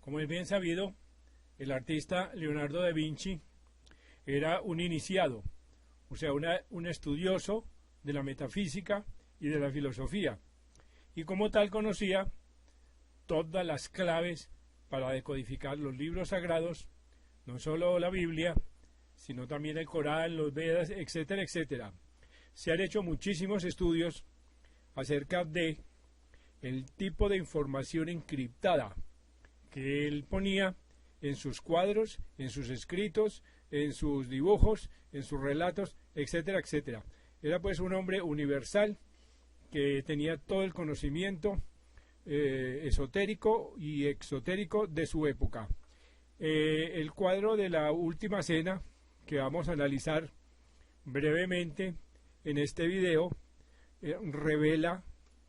Como es bien sabido, el artista Leonardo da Vinci era un iniciado, o sea, un estudioso de la metafísica y de la filosofía, y como tal conocía todas las claves para decodificar los libros sagrados, no solo la Biblia, sino también el Corán, los Vedas, etcétera, etcétera. Se han hecho muchísimos estudios acerca de el tipo de información encriptada que él ponía en sus cuadros, en sus escritos, en sus dibujos, en sus relatos, etcétera, etcétera. Era pues un hombre universal que tenía todo el conocimiento esotérico y exotérico de su época. El cuadro de la Última Cena, que vamos a analizar brevemente en este video, revela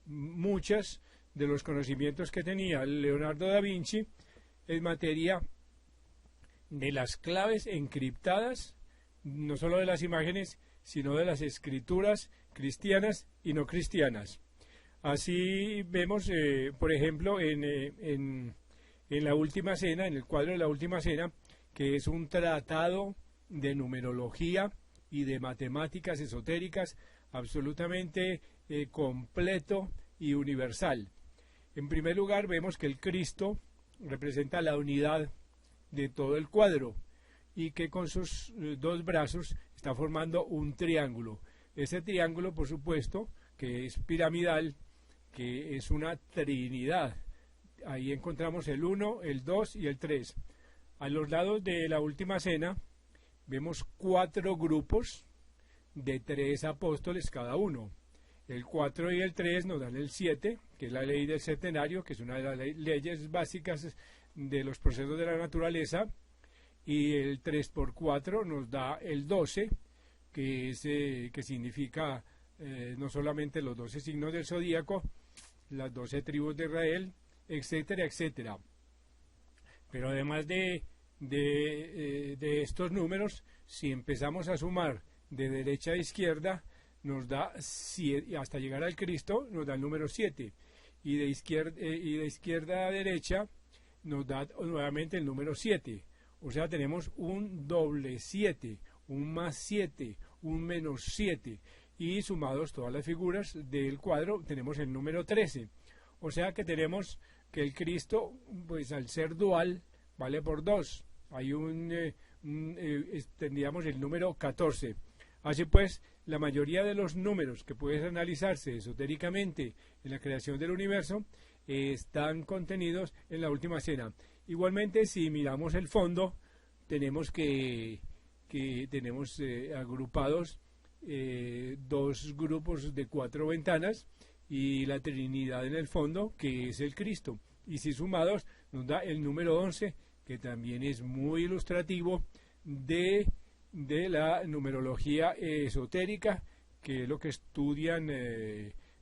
muchos de los conocimientos que tenía Leonardo da Vinci en materia de las claves encriptadas, no solo de las imágenes, sino de las escrituras cristianas y no cristianas. Así vemos, por ejemplo, en la Última Cena, en el cuadro de la Última Cena, que es un tratado de numerología y de matemáticas esotéricas absolutamente completo y universal. En primer lugar, vemos que el Cristo representa la unidad de todo el cuadro y que con sus dos brazos está formando un triángulo. Ese triángulo, por supuesto, que es piramidal, que es una trinidad. Ahí encontramos el 1, el 2 y el 3. A los lados de la Última Cena vemos 4 grupos de 3 apóstoles cada uno. El 4 y el 3 nos dan el 7, que es la ley del septenario, que es una de las leyes básicas de los procesos de la naturaleza, y el 3 por 4 nos da el 12, que significa no solamente los 12 signos del zodíaco, las 12 tribus de Israel, etcétera, etcétera. Pero además de estos números, si empezamos a sumar de derecha a izquierda, nos da 7, hasta llegar al Cristo nos da el número 7, y de izquierda a derecha nos da nuevamente el número 7. O sea, tenemos un doble 7, un más 7, un menos 7, y sumados todas las figuras del cuadro tenemos el número 13. O sea que tenemos que el Cristo, pues al ser dual, vale por 2. Hay tendríamos el número 14. Así pues, la mayoría de los números que pueden analizarse esotéricamente en la creación del universo están contenidos en la Última Cena. Igualmente, si miramos el fondo, tenemos que tenemos agrupados 2 grupos de 4 ventanas y la Trinidad en el fondo, que es el Cristo. Y si sumados, nos da el número 11, que también es muy ilustrativo de la numerología esotérica, que es lo que estudian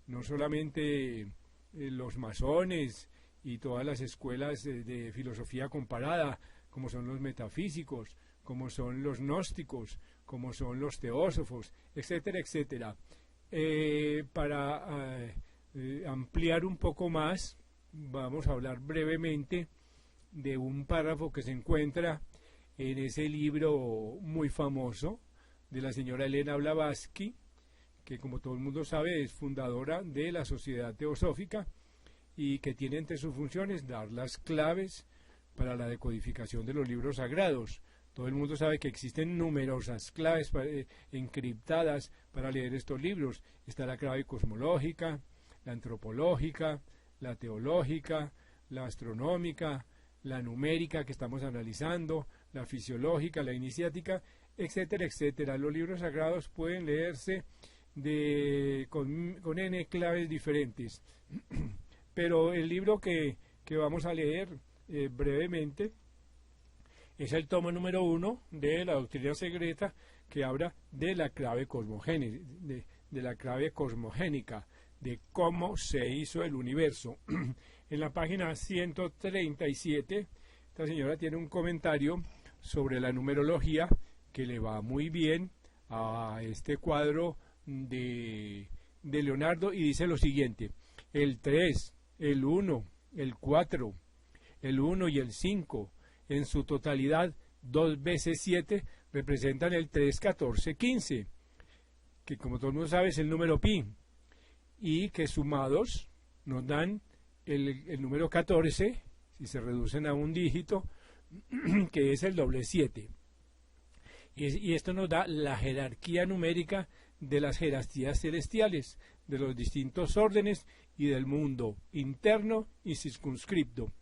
no solamente los masones y todas las escuelas de filosofía comparada, como son los metafísicos, como son los gnósticos, como son los teósofos, etcétera, etcétera. Para ampliar un poco más, vamos a hablar brevemente de un párrafo que se encuentra en ese libro muy famoso de la señora Elena Blavatsky, que como todo el mundo sabe es fundadora de la Sociedad Teosófica y que tiene entre sus funciones dar las claves para la decodificación de los libros sagrados. Todo el mundo sabe que existen numerosas claves encriptadas para leer estos libros. Está la clave cosmológica, la antropológica, la teológica, la astronómica, la numérica que estamos analizando, la fisiológica, la iniciática, etcétera, etcétera. Los libros sagrados pueden leerse con N claves diferentes. Pero el libro que vamos a leer brevemente es el tomo número 1 de la Doctrina Secreta, que habla de la clave de la clave cosmogénica, de cómo se hizo el universo. En la página 137, esta señora tiene un comentario sobre la numerología que le va muy bien a este cuadro de Leonardo, y dice lo siguiente: el 3, el 1, el 4, el 1 y el 5, en su totalidad 2 veces 7, representan el 3, 14, 15, que como todo el mundo sabe es el número pi, y que sumados nos dan el número 14, si se reducen a un dígito, que es el doble 7. Y esto nos da la jerarquía numérica de las jerarquías celestiales, de los distintos órdenes y del mundo interno y circunscripto.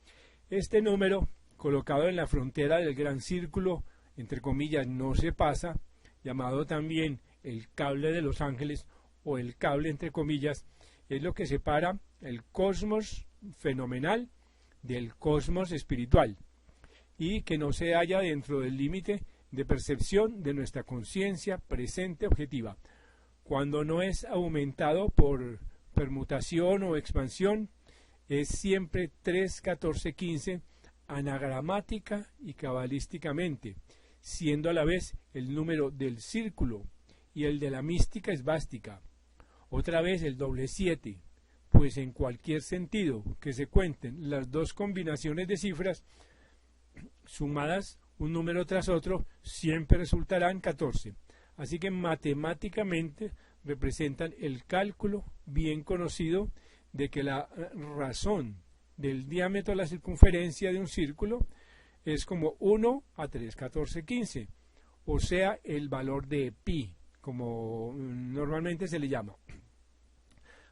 Este número, colocado en la frontera del gran círculo, entre comillas, no se pasa, llamado también el cable de los ángeles o el cable entre comillas, es lo que separa el cosmos fenomenal del cosmos espiritual y que no se halla dentro del límite de percepción de nuestra conciencia presente objetiva. Cuando no es aumentado por permutación o expansión, es siempre 3, 14, 15 anagramática y cabalísticamente, siendo a la vez el número del círculo y el de la mística esvástica. Otra vez el doble 7, pues en cualquier sentido que se cuenten las dos combinaciones de cifras sumadas un número tras otro, siempre resultarán 14. Así que matemáticamente representan el cálculo bien conocido de que la razón del diámetro de la circunferencia de un círculo es como 1 a 3, 14, 15, o sea, el valor de pi, como normalmente se le llama.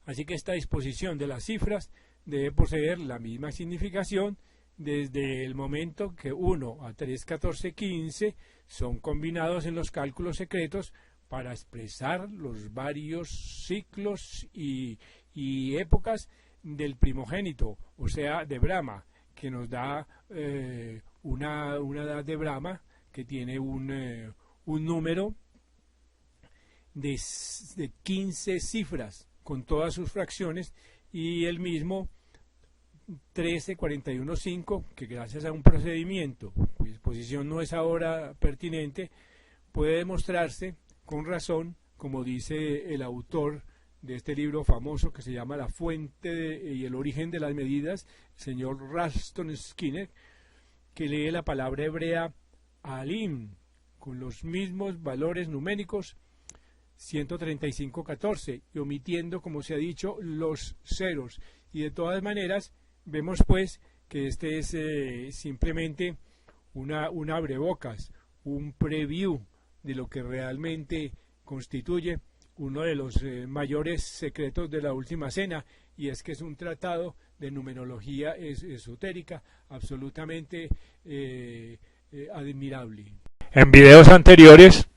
Así que esta disposición de las cifras debe poseer la misma significación desde el momento que 1 a 3, 14, 15 son combinados en los cálculos secretos para expresar los varios ciclos y épocas del primogénito, o sea, de Brahma, que nos da una edad de Brahma que tiene un número de 15 cifras con todas sus fracciones, y el mismo 1341.5, que gracias a un procedimiento cuya exposición no es ahora pertinente, puede demostrarse con razón, como dice el autor de este libro famoso que se llama La fuente y el origen de las medidas, el señor Ralston Skinner, que lee la palabra hebrea alim con los mismos valores numéricos 135.14 y omitiendo, como se ha dicho, los ceros. Y de todas maneras vemos pues que este es simplemente una abrebocas, un preview de lo que realmente constituye uno de los mayores secretos de la Última Cena, y es que es un tratado de numerología esotérica absolutamente admirable. En videos anteriores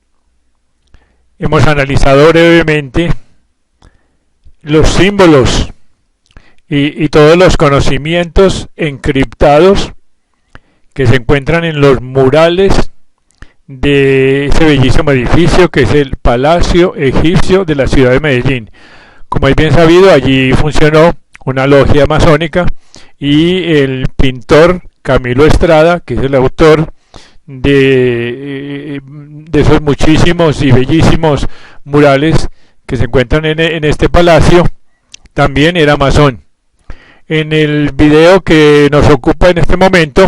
hemos analizado brevemente los símbolos y todos los conocimientos encriptados que se encuentran en los murales de ese bellísimo edificio que es el Palacio Egipcio de la ciudad de Medellín. Como es bien sabido, allí funcionó una logia masónica y el pintor Camilo Estrada, que es el autor de esos muchísimos y bellísimos murales que se encuentran en este palacio, también era masón. En el video que nos ocupa en este momento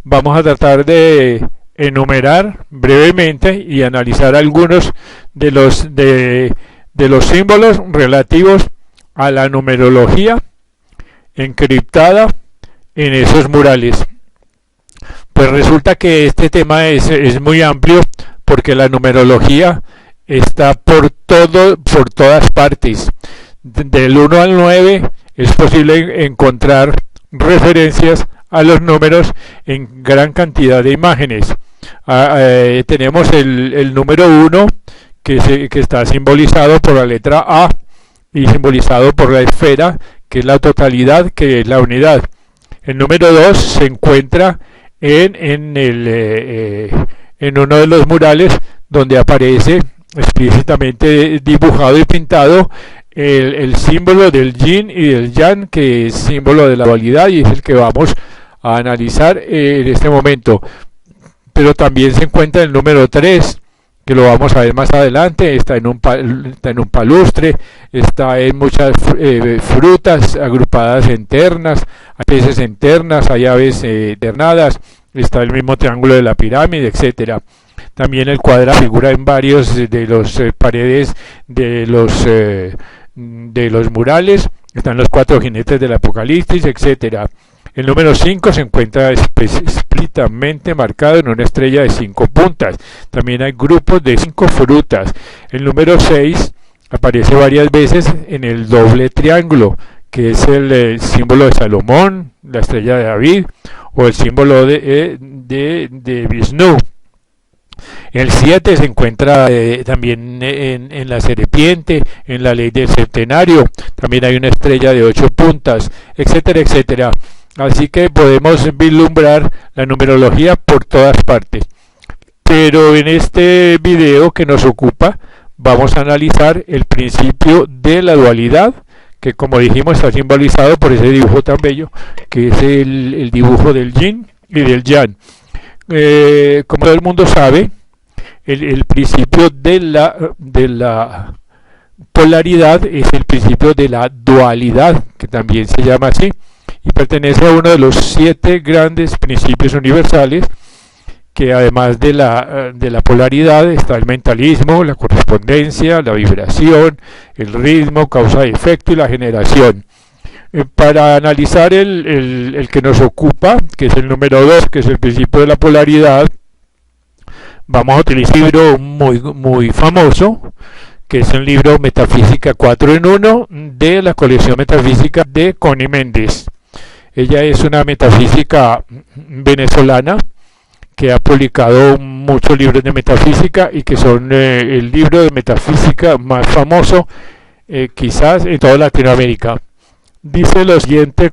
vamos a tratar de enumerar brevemente y analizar algunos de los símbolos relativos a la numerología encriptada en esos murales. Pues resulta que este tema es muy amplio porque la numerología está por todas partes. Del 1 al 9 es posible encontrar referencias a los números en gran cantidad de imágenes. Tenemos el número 1 que está simbolizado por la letra A y simbolizado por la esfera, que es la totalidad, que es la unidad. El número 2 se encuentra en uno de los murales donde aparece explícitamente dibujado y pintado el símbolo del yin y del yang, que es símbolo de la dualidad y es el que vamos a analizar en este momento. Pero también se encuentra el número 3, que lo vamos a ver más adelante, está en un palustre, está en muchas frutas agrupadas en ternas, hay peces en ternas, hay aves ternadas, está el mismo triángulo de la pirámide, etcétera. También el cuadrado figura en varios de los paredes de los murales, están los 4 jinetes del Apocalipsis, etcétera. El número 5 se encuentra explícitamente marcado en una estrella de 5 puntas. También hay grupos de 5 frutas. El número 6 aparece varias veces en el doble triángulo, que es el símbolo de Salomón, la estrella de David, o el símbolo de Vishnu. El 7 se encuentra también en la serpiente, en la ley del centenario. También hay una estrella de 8 puntas, etcétera, etcétera. Así que podemos vislumbrar la numerología por todas partes. Pero en este video que nos ocupa, vamos a analizar el principio de la dualidad, que como dijimos está simbolizado por ese dibujo tan bello, que es el dibujo del yin y del yang. Como todo el mundo sabe, el principio de la polaridad es el principio de la dualidad, que también se llama así, y pertenece a uno de los 7 grandes principios universales, que además de la polaridad está el mentalismo, la correspondencia, la vibración, el ritmo, causa y efecto y la generación. Para analizar el que nos ocupa, que es el número 2, que es el principio de la polaridad, vamos a utilizar un libro muy famoso, que es un libro Metafísica 4 en 1 de la colección metafísica de Connie Méndez. Ella es una metafísica venezolana que ha publicado muchos libros de metafísica y que son el libro de metafísica más famoso quizás en toda Latinoamérica. Dice lo siguiente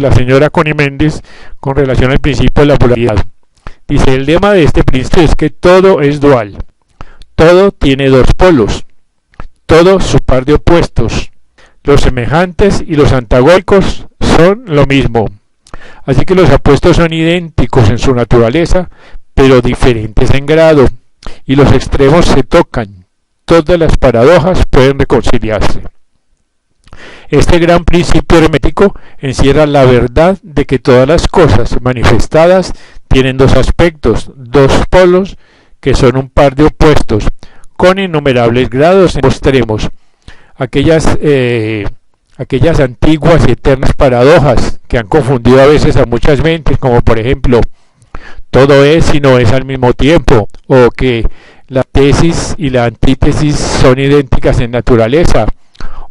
la señora Connie Méndez con relación al principio de la polaridad. Dice, el lema de este principio es que todo es dual, todo tiene 2 polos, todo su par de opuestos, los semejantes y los antagónicos son lo mismo. Así que los opuestos son idénticos en su naturaleza, pero diferentes en grado, y los extremos se tocan. Todas las paradojas pueden reconciliarse. Este gran principio hermético encierra la verdad de que todas las cosas manifestadas tienen 2 aspectos, 2 polos, que son un par de opuestos, con innumerables grados en extremos. Aquellas antiguas y eternas paradojas que han confundido a veces a muchas mentes, como por ejemplo, todo es y no es al mismo tiempo, o que la tesis y la antítesis son idénticas en naturaleza,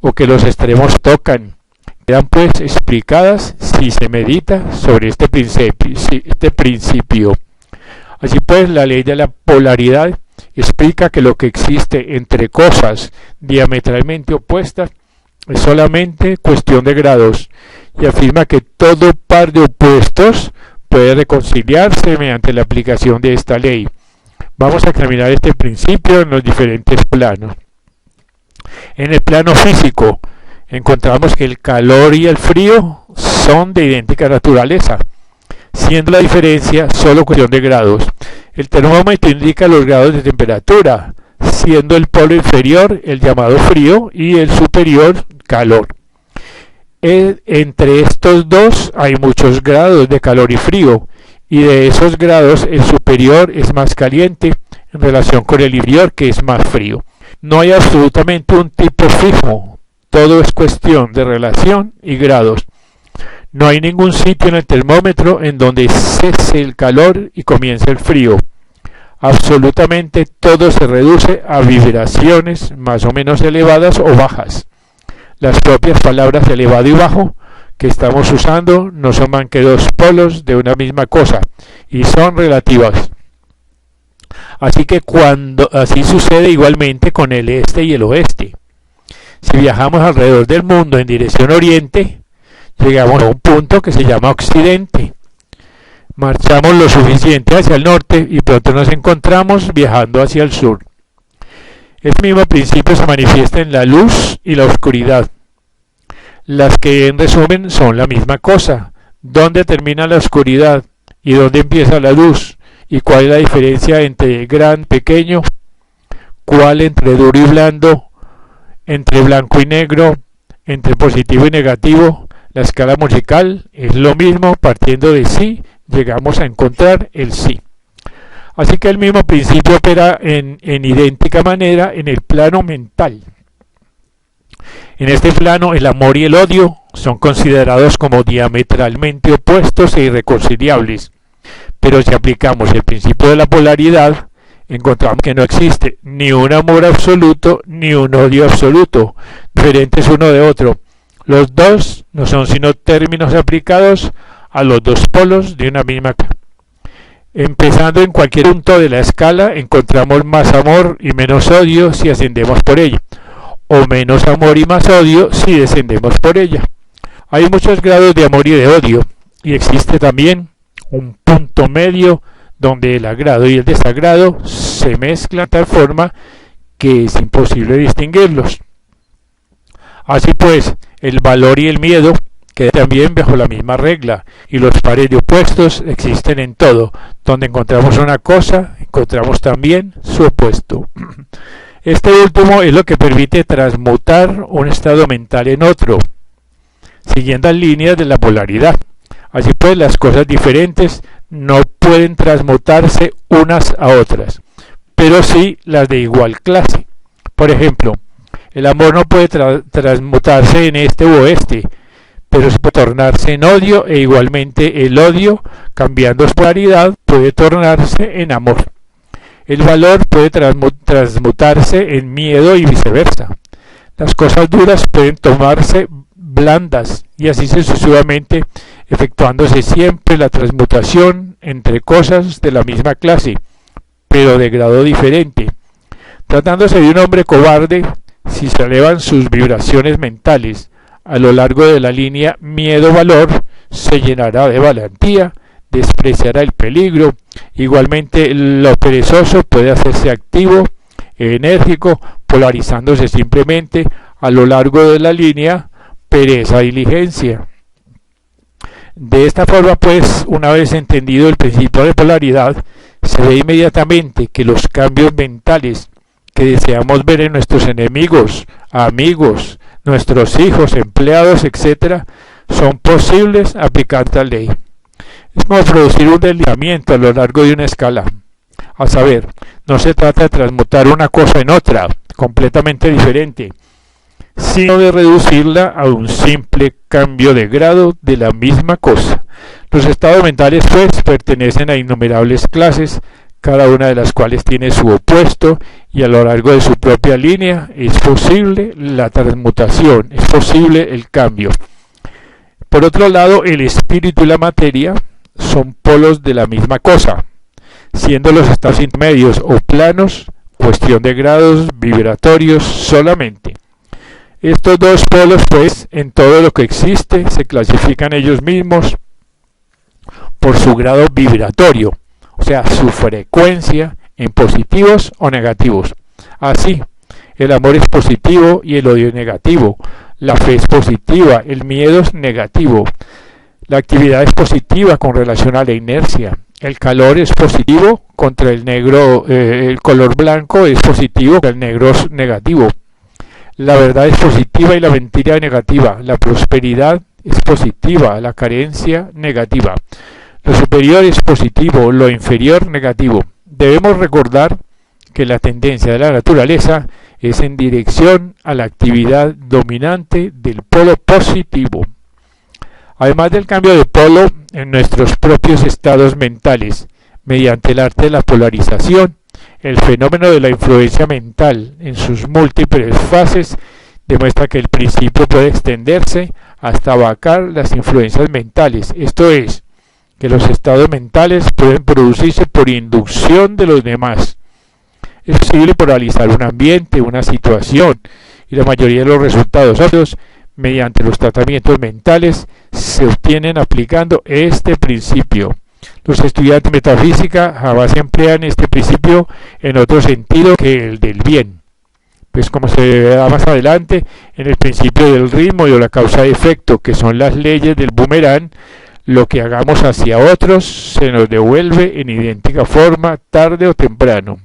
o que los extremos tocan, quedan pues explicadas si se medita sobre este principio. Así pues, la ley de la polaridad explica que lo que existe entre cosas diametralmente opuestas es solamente cuestión de grados, y afirma que todo par de opuestos puede reconciliarse mediante la aplicación de esta ley. Vamos a examinar este principio en los diferentes planos. En el plano físico, encontramos que el calor y el frío son de idéntica naturaleza, siendo la diferencia solo cuestión de grados. El termómetro indica los grados de temperatura, siendo el polo inferior el llamado frío y el superior calor. Entre estos dos hay muchos grados de calor y frío, y de esos grados el superior es más caliente en relación con el inferior, que es más frío. No hay absolutamente un tipo fijo, todo es cuestión de relación y grados. No hay ningún sitio en el termómetro en donde cese el calor y comience el frío. Absolutamente todo se reduce a vibraciones más o menos elevadas o bajas. Las propias palabras elevado y bajo que estamos usando no son más que 2 polos de una misma cosa y son relativas. Así que así sucede igualmente con el este y el oeste. Si viajamos alrededor del mundo en dirección oriente, llegamos a un punto que se llama occidente. Marchamos lo suficiente hacia el norte y pronto nos encontramos viajando hacia el sur. El mismo principio se manifiesta en la luz y la oscuridad, las que en resumen son la misma cosa. ¿Dónde termina la oscuridad y dónde empieza la luz? ¿Y cuál es la diferencia entre gran y pequeño? cual entre duro y blando, entre blanco y negro, entre positivo y negativo, la escala musical es lo mismo, partiendo de sí, llegamos a encontrar el sí. Así que el mismo principio opera en idéntica manera en el plano mental. En este plano, el amor y el odio son considerados como diametralmente opuestos e irreconciliables. Pero si aplicamos el principio de la polaridad, encontramos que no existe ni un amor absoluto ni un odio absoluto, diferentes uno de otro. Los dos no son sino términos aplicados a los dos polos de una misma cosa. Empezando en cualquier punto de la escala, encontramos más amor y menos odio si ascendemos por ella, o menos amor y más odio si descendemos por ella. Hay muchos grados de amor y de odio, y existe también un punto medio donde el agrado y el desagrado se mezclan de tal forma que es imposible distinguirlos. Así pues, el valor y el miedo quedan también bajo la misma regla, y los pares de opuestos existen en todo. Donde encontramos una cosa, encontramos también su opuesto. Este último es lo que permite transmutar un estado mental en otro, siguiendo las líneas de la polaridad. Así pues, las cosas diferentes no pueden transmutarse unas a otras, pero sí las de igual clase. Por ejemplo, el amor no puede transmutarse en este u oeste, pero sí puede tornarse en odio, e igualmente el odio, cambiando su polaridad, puede tornarse en amor. El valor puede transmutarse en miedo y viceversa. Las cosas duras pueden tomarse blandas y así sucesivamente, efectuándose siempre la transmutación entre cosas de la misma clase, pero de grado diferente. Tratándose de un hombre cobarde, si se elevan sus vibraciones mentales a lo largo de la línea miedo-valor, se llenará de valentía, despreciará el peligro. Igualmente, lo perezoso puede hacerse activo, enérgico, polarizándose simplemente a lo largo de la línea pereza-diligencia. De esta forma, pues, una vez entendido el principio de polaridad, se ve inmediatamente que los cambios mentales que deseamos ver en nuestros enemigos, amigos, nuestros hijos, empleados, etc., son posibles aplicando la ley. Es como producir un deslizamiento a lo largo de una escala. A saber, no se trata de transmutar una cosa en otra, completamente diferente, sino de reducirla a un simple cambio de grado de la misma cosa. Los estados mentales, pues, pertenecen a innumerables clases, cada una de las cuales tiene su opuesto, y a lo largo de su propia línea es posible la transmutación, es posible el cambio. Por otro lado, el espíritu y la materia son polos de la misma cosa, siendo los estados intermedios o planos cuestión de grados vibratorios solamente. Estos dos polos, pues, en todo lo que existe, se clasifican ellos mismos por su grado vibratorio, o sea, su frecuencia en positivos o negativos. Así, el amor es positivo y el odio es negativo, la fe es positiva, el miedo es negativo, la actividad es positiva con relación a la inercia, el calor es positivo contra el negro, el color blanco es positivo contra el negro es negativo, la verdad es positiva y la mentira es negativa, la prosperidad es positiva, la carencia negativa. Lo superior es positivo, lo inferior negativo. Debemos recordar que la tendencia de la naturaleza es en dirección a la actividad dominante del polo positivo. Además del cambio de polo en nuestros propios estados mentales, mediante el arte de la polarización, el fenómeno de la influencia mental en sus múltiples fases demuestra que el principio puede extenderse hasta abarcar las influencias mentales, esto es, que los estados mentales pueden producirse por inducción de los demás. Es posible polarizar un ambiente, una situación, y la mayoría de los resultados obvios mediante los tratamientos mentales se obtienen aplicando este principio. Los estudiantes de metafísica jamás emplean este principio en otro sentido que el del bien. Pues como se verá más adelante, en el principio del ritmo y de la causa-efecto, que son las leyes del boomerang, lo que hagamos hacia otros se nos devuelve en idéntica forma tarde o temprano.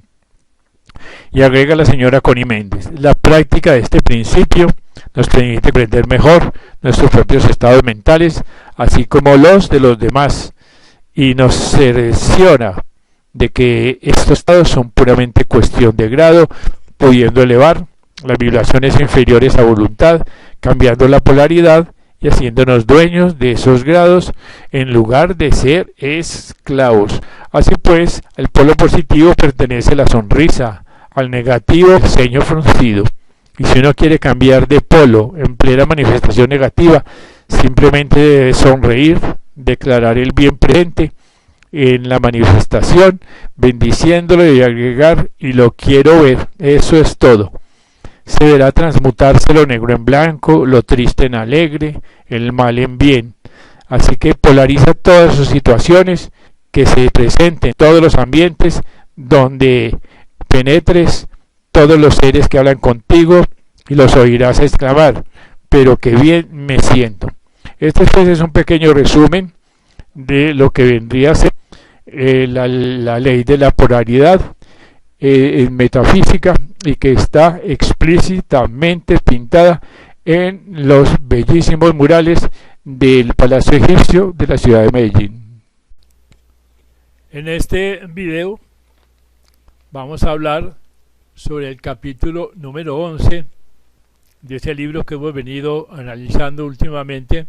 Y agrega la señora Connie Méndez: la práctica de este principio nos permite comprender mejor nuestros propios estados mentales, así como los de los demás, y nos cerciora de que estos estados son puramente cuestión de grado, pudiendo elevar las vibraciones inferiores a voluntad, cambiando la polaridad y haciéndonos dueños de esos grados en lugar de ser esclavos. Así pues, al polo positivo pertenece la sonrisa, al negativo el ceño fruncido. Y si uno quiere cambiar de polo en plena manifestación negativa, simplemente debe sonreír, declarar el bien presente en la manifestación, bendiciéndolo y agregar: y lo quiero ver. Eso es todo. Se verá transmutarse lo negro en blanco, lo triste en alegre, el mal en bien. Así que polariza todas sus situaciones que se presenten en todos los ambientes donde penetres, todos los seres que hablan contigo, y los oirás exclamar: pero qué bien me siento. Este pues es un pequeño resumen de lo que vendría a ser la ley de la polaridad en metafísica, y que está explícitamente pintada en los bellísimos murales del Palacio Egipcio de la ciudad de Medellín. En este video vamos a hablar sobre el capítulo número 11 de ese libro que hemos venido analizando últimamente,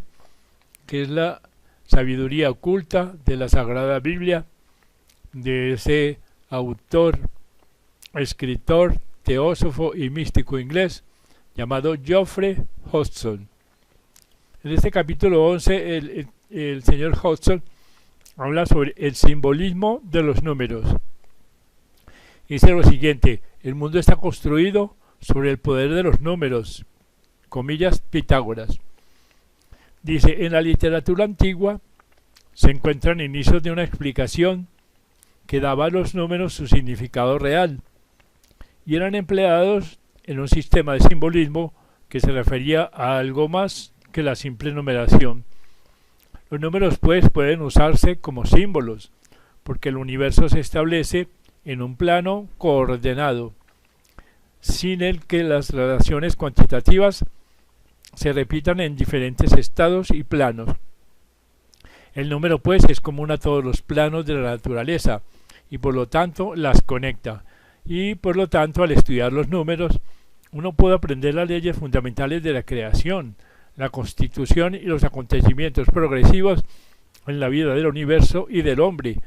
que es la sabiduría oculta de la Sagrada Biblia, de ese autor, escritor, teósofo y místico inglés llamado Geoffrey Hodgson. En este capítulo 11 el señor Hodgson habla sobre el simbolismo de los números. Dice lo siguiente: el mundo está construido sobre el poder de los números, comillas, Pitágoras. Dice: en la literatura antigua se encuentran inicios de una explicación que daba a los números su significado real, y eran empleados en un sistema de simbolismo que se refería a algo más que la simple numeración. Los números pues pueden usarse como símbolos, porque el universo se establece en un plano coordenado, sin el que las relaciones cuantitativas se repitan en diferentes estados y planos. El número pues es común a todos los planos de la naturaleza, y por lo tanto las conecta. Y por lo tanto, al estudiar los números, uno puede aprender las leyes fundamentales de la creación, la constitución y los acontecimientos progresivos en la vida del universo y del hombre,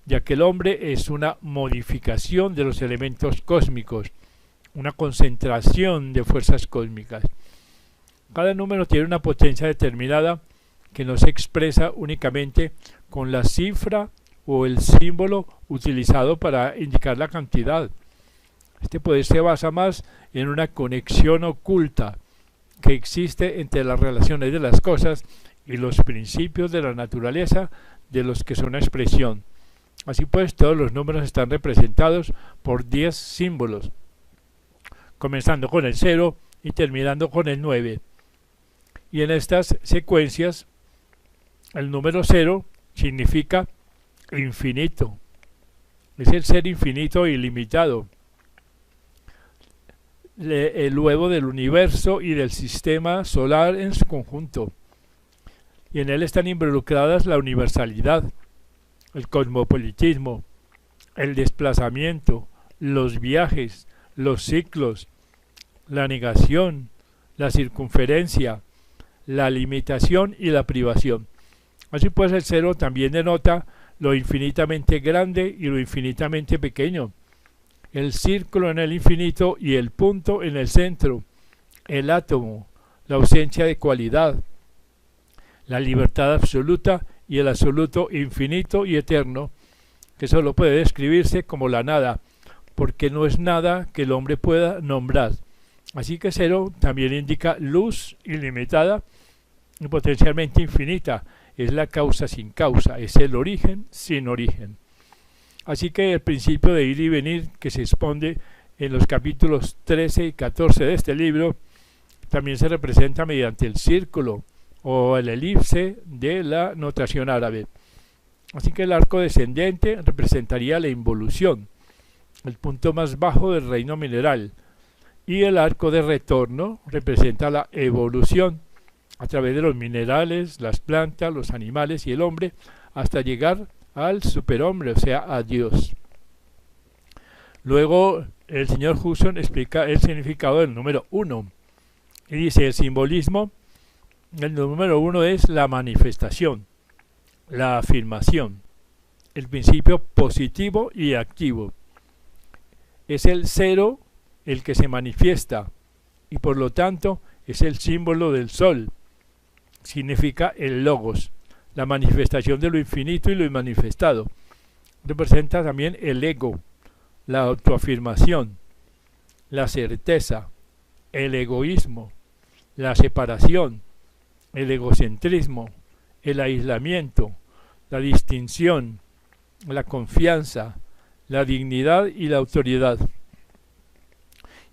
ya que el hombre es una modificación de los elementos cósmicos, una concentración de fuerzas cósmicas. Cada número tiene una potencia determinada que no se expresa únicamente con la cifra o el símbolo utilizado para indicar la cantidad. Este poder se basa más en una conexión oculta que existe entre las relaciones de las cosas y los principios de la naturaleza de los que son una expresión. Así pues, todos los números están representados por 10 símbolos, comenzando con el 0 y terminando con el 9. Y en estas secuencias, el número 0 significa infinito. Es el ser infinito e ilimitado, el huevo del universo y del sistema solar en su conjunto. Y en él están involucradas la universalidad, el cosmopolitismo, el desplazamiento, los viajes, los ciclos, la negación, la circunferencia, la limitación y la privación. Así pues, el 0 también denota lo infinitamente grande y lo infinitamente pequeño, el círculo en el infinito y el punto en el centro, el átomo, la ausencia de cualidad, la libertad absoluta y el absoluto infinito y eterno, que solo puede describirse como la nada, porque no es nada que el hombre pueda nombrar. Así que 0 también indica luz ilimitada y potencialmente infinita. Es la causa sin causa, es el origen sin origen. Así que el principio de ir y venir que se expone en los capítulos 13 y 14 de este libro también se representa mediante el círculo o el elipse de la notación árabe. Así que el arco descendente representaría la involución, el punto más bajo del reino mineral, y el arco de retorno representa la evolución a través de los minerales, las plantas, los animales y el hombre, hasta llegar al superhombre, o sea, a Dios. Luego el señor Hudson explica el significado del número 1 y dice: el simbolismo del número 1 es la manifestación, la afirmación, el principio positivo y activo. Es el cero el que se manifiesta y por lo tanto es el símbolo del sol. Significa el logos, la manifestación de lo infinito y lo inmanifestado. Representa también el ego, la autoafirmación, la certeza, el egoísmo, la separación, el egocentrismo, el aislamiento, la distinción, la confianza, la dignidad y la autoridad.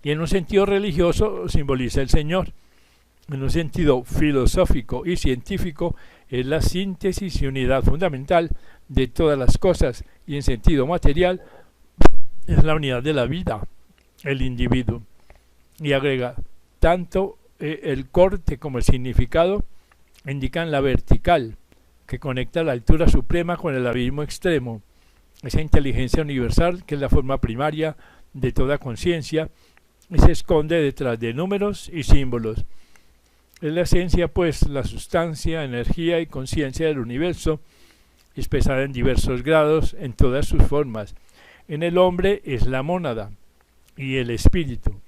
Y en un sentido religioso simboliza el Señor. En un sentido filosófico y científico es la síntesis y unidad fundamental de todas las cosas, y en sentido material es la unidad de la vida, el individuo. Y agrega, tanto el corte como el significado indican la vertical, que conecta la altura suprema con el abismo extremo, esa inteligencia universal que es la forma primaria de toda conciencia y se esconde detrás de números y símbolos. Es la esencia, pues, la sustancia, energía y conciencia del universo, expresada en diversos grados en todas sus formas. En el hombre es la mónada y el espíritu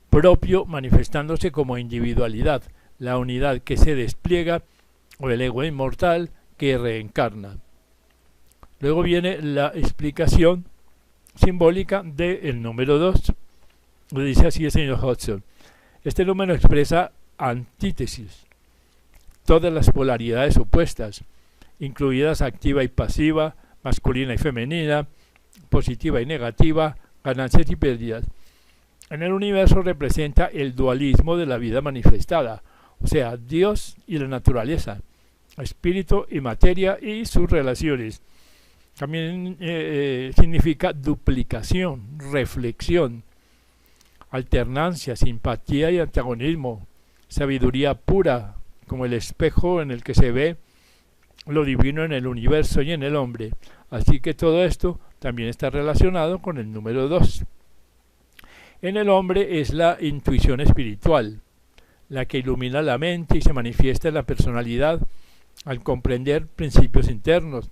propio, manifestándose como individualidad, la unidad que se despliega, o el ego inmortal que reencarna. Luego viene la explicación simbólica del número 2. Lo dice así el señor Hudson: este número expresa antítesis, todas las polaridades opuestas, incluidas activa y pasiva, masculina y femenina, positiva y negativa, ganancias y pérdidas. En el universo representa el dualismo de la vida manifestada, o sea, Dios y la naturaleza, espíritu y materia y sus relaciones. También significa duplicación, reflexión, alternancia, simpatía y antagonismo, sabiduría pura, como el espejo en el que se ve lo divino en el universo y en el hombre. Así que todo esto también está relacionado con el número 2. En el hombre es la intuición espiritual, la que ilumina la mente y se manifiesta en la personalidad al comprender principios internos,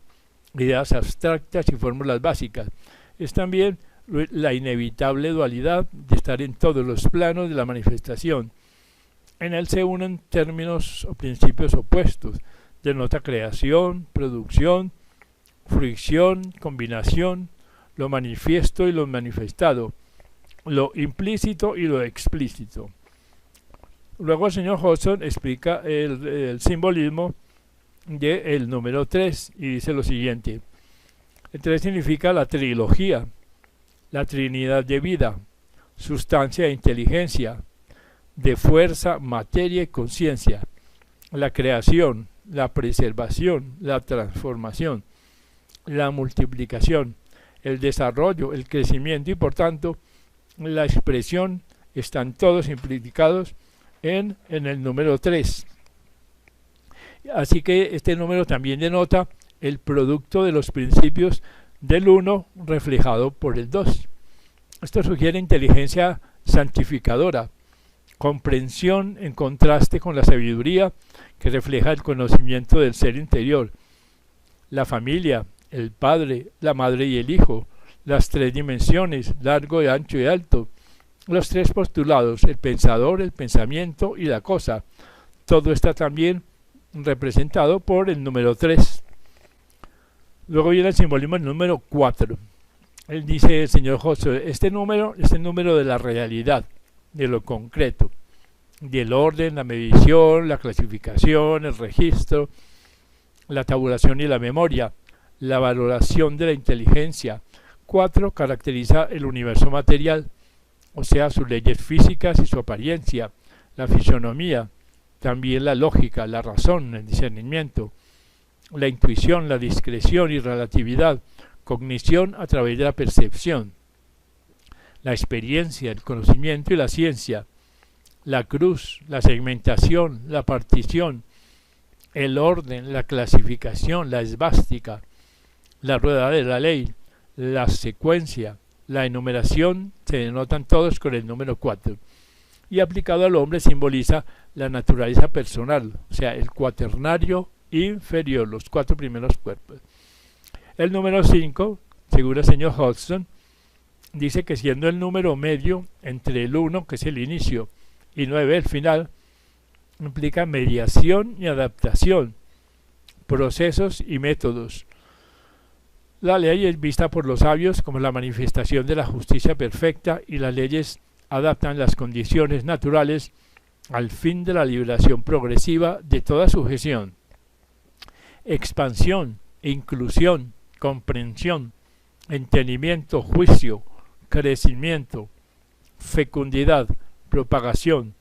ideas abstractas y fórmulas básicas. Es también la inevitable dualidad de estar en todos los planos de la manifestación. En él se unen términos o principios opuestos, denota creación, producción, fruición, combinación, lo manifiesto y lo manifestado, lo implícito y lo explícito. Luego el señor Hudson explica el simbolismo del número 3 y dice lo siguiente: el 3 significa la trilogía, la trinidad de vida, sustancia e inteligencia, de fuerza, materia y conciencia, la creación, la preservación, la transformación, la multiplicación, el desarrollo, el crecimiento y por tanto la expresión están todos implicados en el número 3. Así que este número también denota el producto de los principios del 1 reflejado por el 2. Esto sugiere inteligencia santificadora, comprensión en contraste con la sabiduría que refleja el conocimiento del ser interior, la familia, el padre, la madre y el hijo, las 3 dimensiones, largo, ancho y alto, los 3 postulados, el pensador, el pensamiento y la cosa. Todo está también representado por el número 3. Luego viene el simbolismo del número 4. Él dice, el señor José, este número es el número de la realidad, de lo concreto, del orden, la medición, la clasificación, el registro, la tabulación y la memoria, la valoración de la inteligencia. 4 caracteriza el universo material, o sea, sus leyes físicas y su apariencia, la fisonomía, también la lógica, la razón, el discernimiento, la intuición, la discreción y relatividad, cognición a través de la percepción, la experiencia, el conocimiento y la ciencia, la cruz, la segmentación, la partición, el orden, la clasificación, la esvástica, la rueda de la ley, la secuencia, la enumeración, se denotan todos con el número 4. Y aplicado al hombre simboliza la naturaleza personal, o sea, el cuaternario inferior, los 4 primeros cuerpos. El número 5, según el señor Hodgson, dice que siendo el número medio entre el 1, que es el inicio, y 9, el final, implica mediación y adaptación, procesos y métodos. La ley es vista por los sabios como la manifestación de la justicia perfecta y las leyes adaptan las condiciones naturales al fin de la liberación progresiva de toda sujeción. Expansión, inclusión, comprensión, entendimiento, juicio, crecimiento, fecundidad, propagación,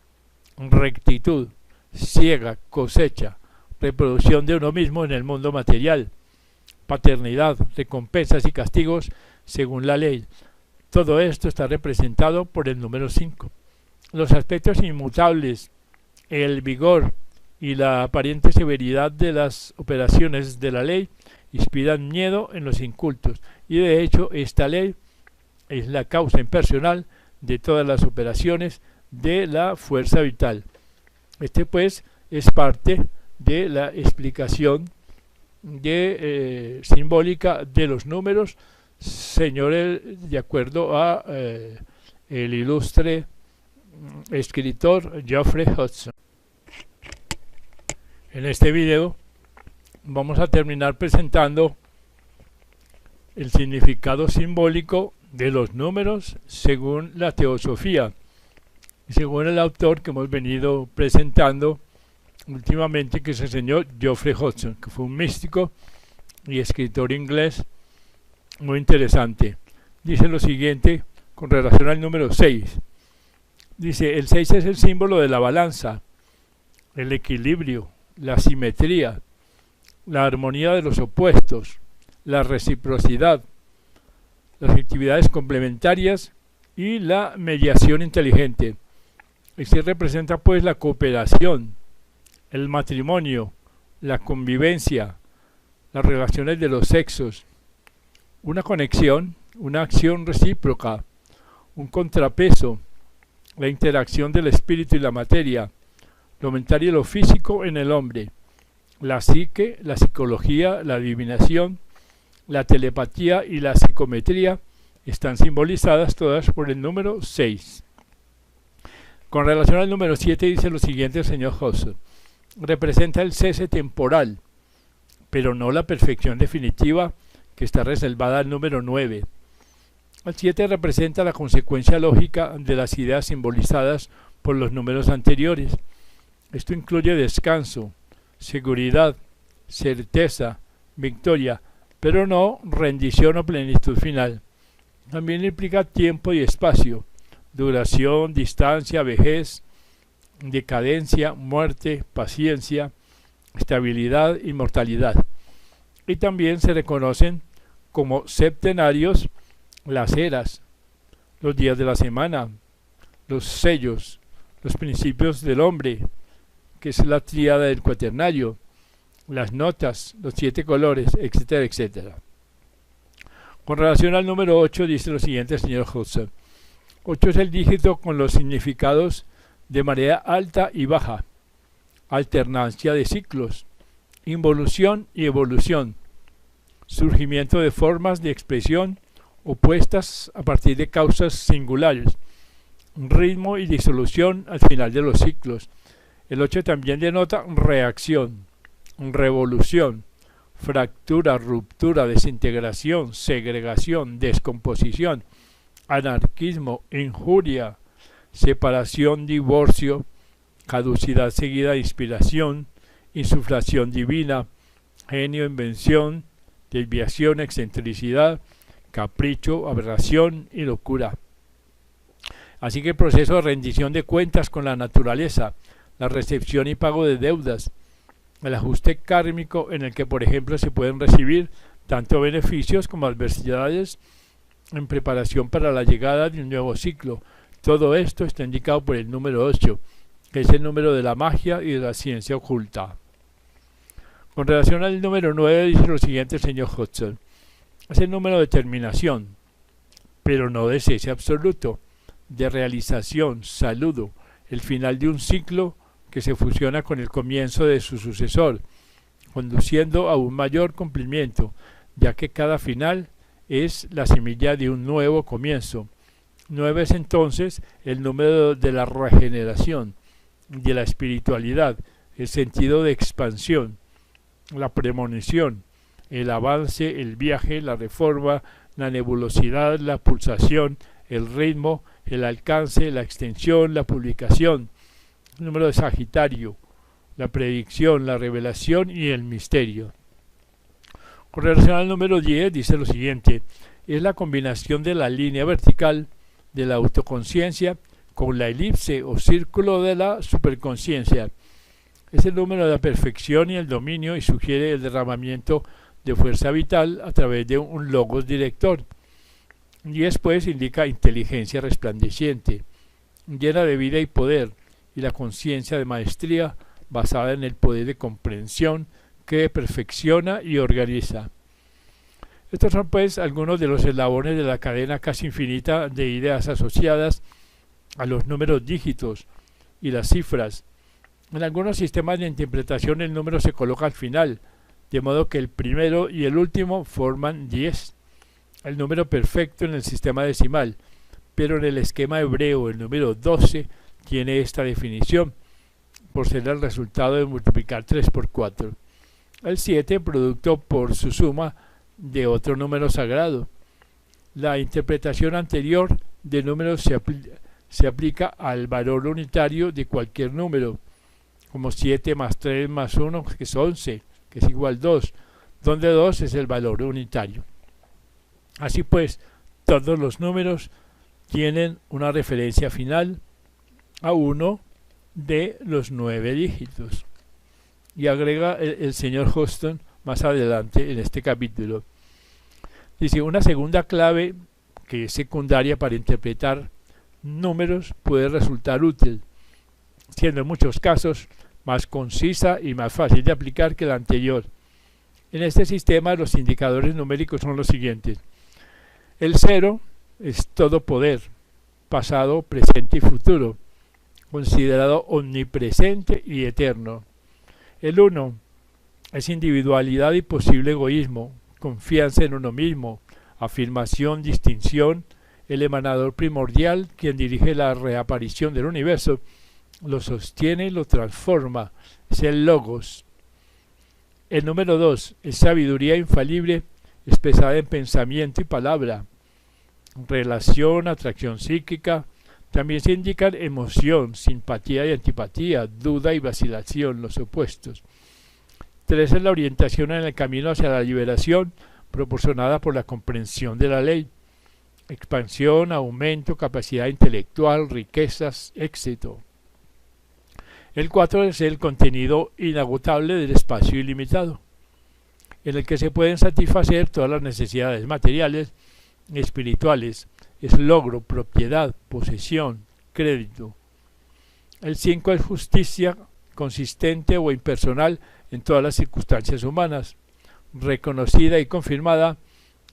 rectitud, siega, cosecha, reproducción de uno mismo en el mundo material, paternidad, recompensas y castigos según la ley. Todo esto está representado por el número 5. Los aspectos inmutables, el vigor y la aparente severidad de las operaciones de la ley inspiran miedo en los incultos, y de hecho esta ley es la causa impersonal de todas las operaciones de la fuerza vital. Este pues es parte de la explicación simbólica de los números, señores, de acuerdo a el ilustre escritor Geoffrey Hodgson. En este video vamos a terminar presentando el significado simbólico de los números según la teosofía y según el autor que hemos venido presentando últimamente, que es el señor Geoffrey Hodgson, que fue un místico y escritor inglés muy interesante. Dice lo siguiente con relación al número 6. Dice, el 6 es el símbolo de la balanza, el equilibrio, la simetría, la armonía de los opuestos, la reciprocidad, las actividades complementarias y la mediación inteligente. Este representa pues la cooperación, el matrimonio, la convivencia, las relaciones de los sexos, una conexión, una acción recíproca, un contrapeso, la interacción del espíritu y la materia, lo mental y lo físico en el hombre, la psique, la psicología, la adivinación, la telepatía y la psicometría están simbolizadas todas por el número 6. Con relación al número 7 dice lo siguiente el señor Hodgson. Representa el cese temporal, pero no la perfección definitiva que está reservada al número 9. El 7 representa la consecuencia lógica de las ideas simbolizadas por los números anteriores. Esto incluye descanso, seguridad, certeza, victoria, pero no rendición o plenitud final. También implica tiempo y espacio, duración, distancia, vejez, decadencia, muerte, paciencia, estabilidad, inmortalidad. Y también se reconocen como septenarios las eras, los días de la semana, los sellos, los principios del hombre, que es la tríada del cuaternario, las notas, los 7 colores, etcétera, etcétera. Con relación al número 8 dice lo siguiente el señor Hodgson. 8 es el dígito con los significados de marea alta y baja, alternancia de ciclos, involución y evolución, surgimiento de formas de expresión opuestas a partir de causas singulares, ritmo y disolución al final de los ciclos. El 8 también denota reacción, revolución, fractura, ruptura, desintegración, segregación, descomposición, anarquismo, injuria, separación, divorcio, caducidad seguida de inspiración, insuflación divina, genio, invención, desviación, excentricidad, capricho, aberración y locura. Así que el proceso de rendición de cuentas con la naturaleza, la recepción y pago de deudas, el ajuste kármico en el que por ejemplo se pueden recibir tanto beneficios como adversidades en preparación para la llegada de un nuevo ciclo. Todo esto está indicado por el número 8, que es el número de la magia y de la ciencia oculta. Con relación al número 9 dice lo siguiente el señor Hodgson: es el número de terminación, pero no de cese absoluto, de realización, saludo, el final de un ciclo que se fusiona con el comienzo de su sucesor, conduciendo a un mayor cumplimiento, ya que cada final es la semilla de un nuevo comienzo. 9 es entonces el número de la regeneración, de la espiritualidad, el sentido de expansión, la premonición, el avance, el viaje, la reforma, la nebulosidad, la pulsación, el ritmo, el alcance, la extensión, la publicación. El número de Sagitario, la predicción, la revelación y el misterio. Con relación al número 10 dice lo siguiente: es la combinación de la línea vertical de la autoconciencia con la elipse o círculo de la superconciencia. Es el número de la perfección y el dominio y sugiere el derramamiento de fuerza vital a través de un logos director. Y después indica inteligencia resplandeciente, llena de vida y poder, y la conciencia de maestría basada en el poder de comprensión que perfecciona y organiza. Estos son pues algunos de los eslabones de la cadena casi infinita de ideas asociadas a los números dígitos y las cifras. En algunos sistemas de interpretación el número se coloca al final, de modo que el primero y el último forman 10, el número perfecto en el sistema decimal, pero en el esquema hebreo el número 12 tiene esta definición, por ser el resultado de multiplicar 3 por 4. El 7, producto por su suma de otro número sagrado. La interpretación anterior de números se aplica al valor unitario de cualquier número, como 7 más 3 más 1, que es 11, que es igual a 2, donde 2 es el valor unitario. Así pues, todos los números tienen una referencia final a uno de los 9 dígitos. Y agrega el señor Hodgson más adelante en este capítulo. Dice: una segunda clave que es secundaria para interpretar números puede resultar útil, siendo en muchos casos más concisa y más fácil de aplicar que la anterior. En este sistema los indicadores numéricos son los siguientes. El 0 es todo poder, pasado, presente y futuro, considerado omnipresente y eterno. El 1 es individualidad y posible egoísmo, confianza en uno mismo, afirmación, distinción, el emanador primordial, quien dirige la reaparición del universo, lo sostiene y lo transforma, es el logos. El número 2 es sabiduría infalible, expresada en pensamiento y palabra, relación, atracción psíquica. También se indican emoción, simpatía y antipatía, duda y vacilación, los opuestos. 3 es la orientación en el camino hacia la liberación, proporcionada por la comprensión de la ley. Expansión, aumento, capacidad intelectual, riquezas, éxito. El 4 es el contenido inagotable del espacio ilimitado, en el que se pueden satisfacer todas las necesidades materiales y espirituales. Es logro, propiedad, posesión, crédito. El 5 es justicia consistente o impersonal en todas las circunstancias humanas, reconocida y confirmada,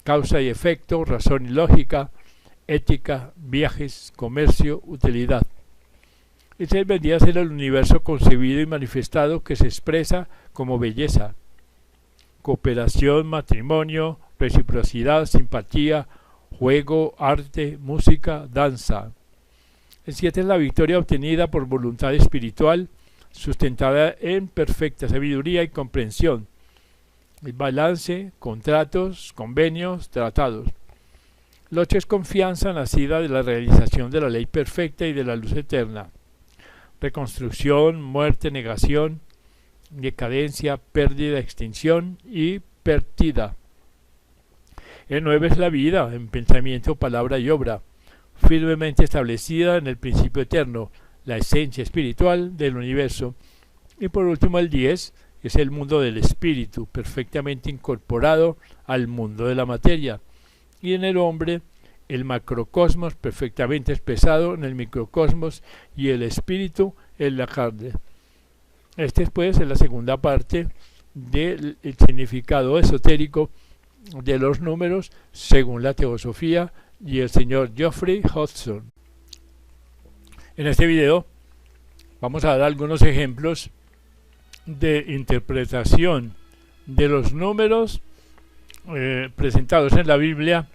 causa y efecto, razón y lógica, ética, viajes, comercio, utilidad. Ese vendría a ser el universo concebido y manifestado que se expresa como belleza, cooperación, matrimonio, reciprocidad, simpatía, juego, arte, música, danza. El 7 es la victoria obtenida por voluntad espiritual, sustentada en perfecta sabiduría y comprensión. El balance, contratos, convenios, tratados. El 8 es confianza nacida de la realización de la ley perfecta y de la luz eterna. Reconstrucción, muerte, negación, decadencia, pérdida, extinción y pérdida. El 9 es la vida en pensamiento, palabra y obra, firmemente establecida en el principio eterno, la esencia espiritual del universo. Y por último el 10 es el mundo del espíritu, perfectamente incorporado al mundo de la materia, y en el hombre el macrocosmos perfectamente expresado en el microcosmos y el espíritu en la carne. Este pues es la segunda parte del significado esotérico de los números según la teosofía y el señor Geoffrey Hodgson. En este video vamos a dar algunos ejemplos de interpretación de los números presentados en la Biblia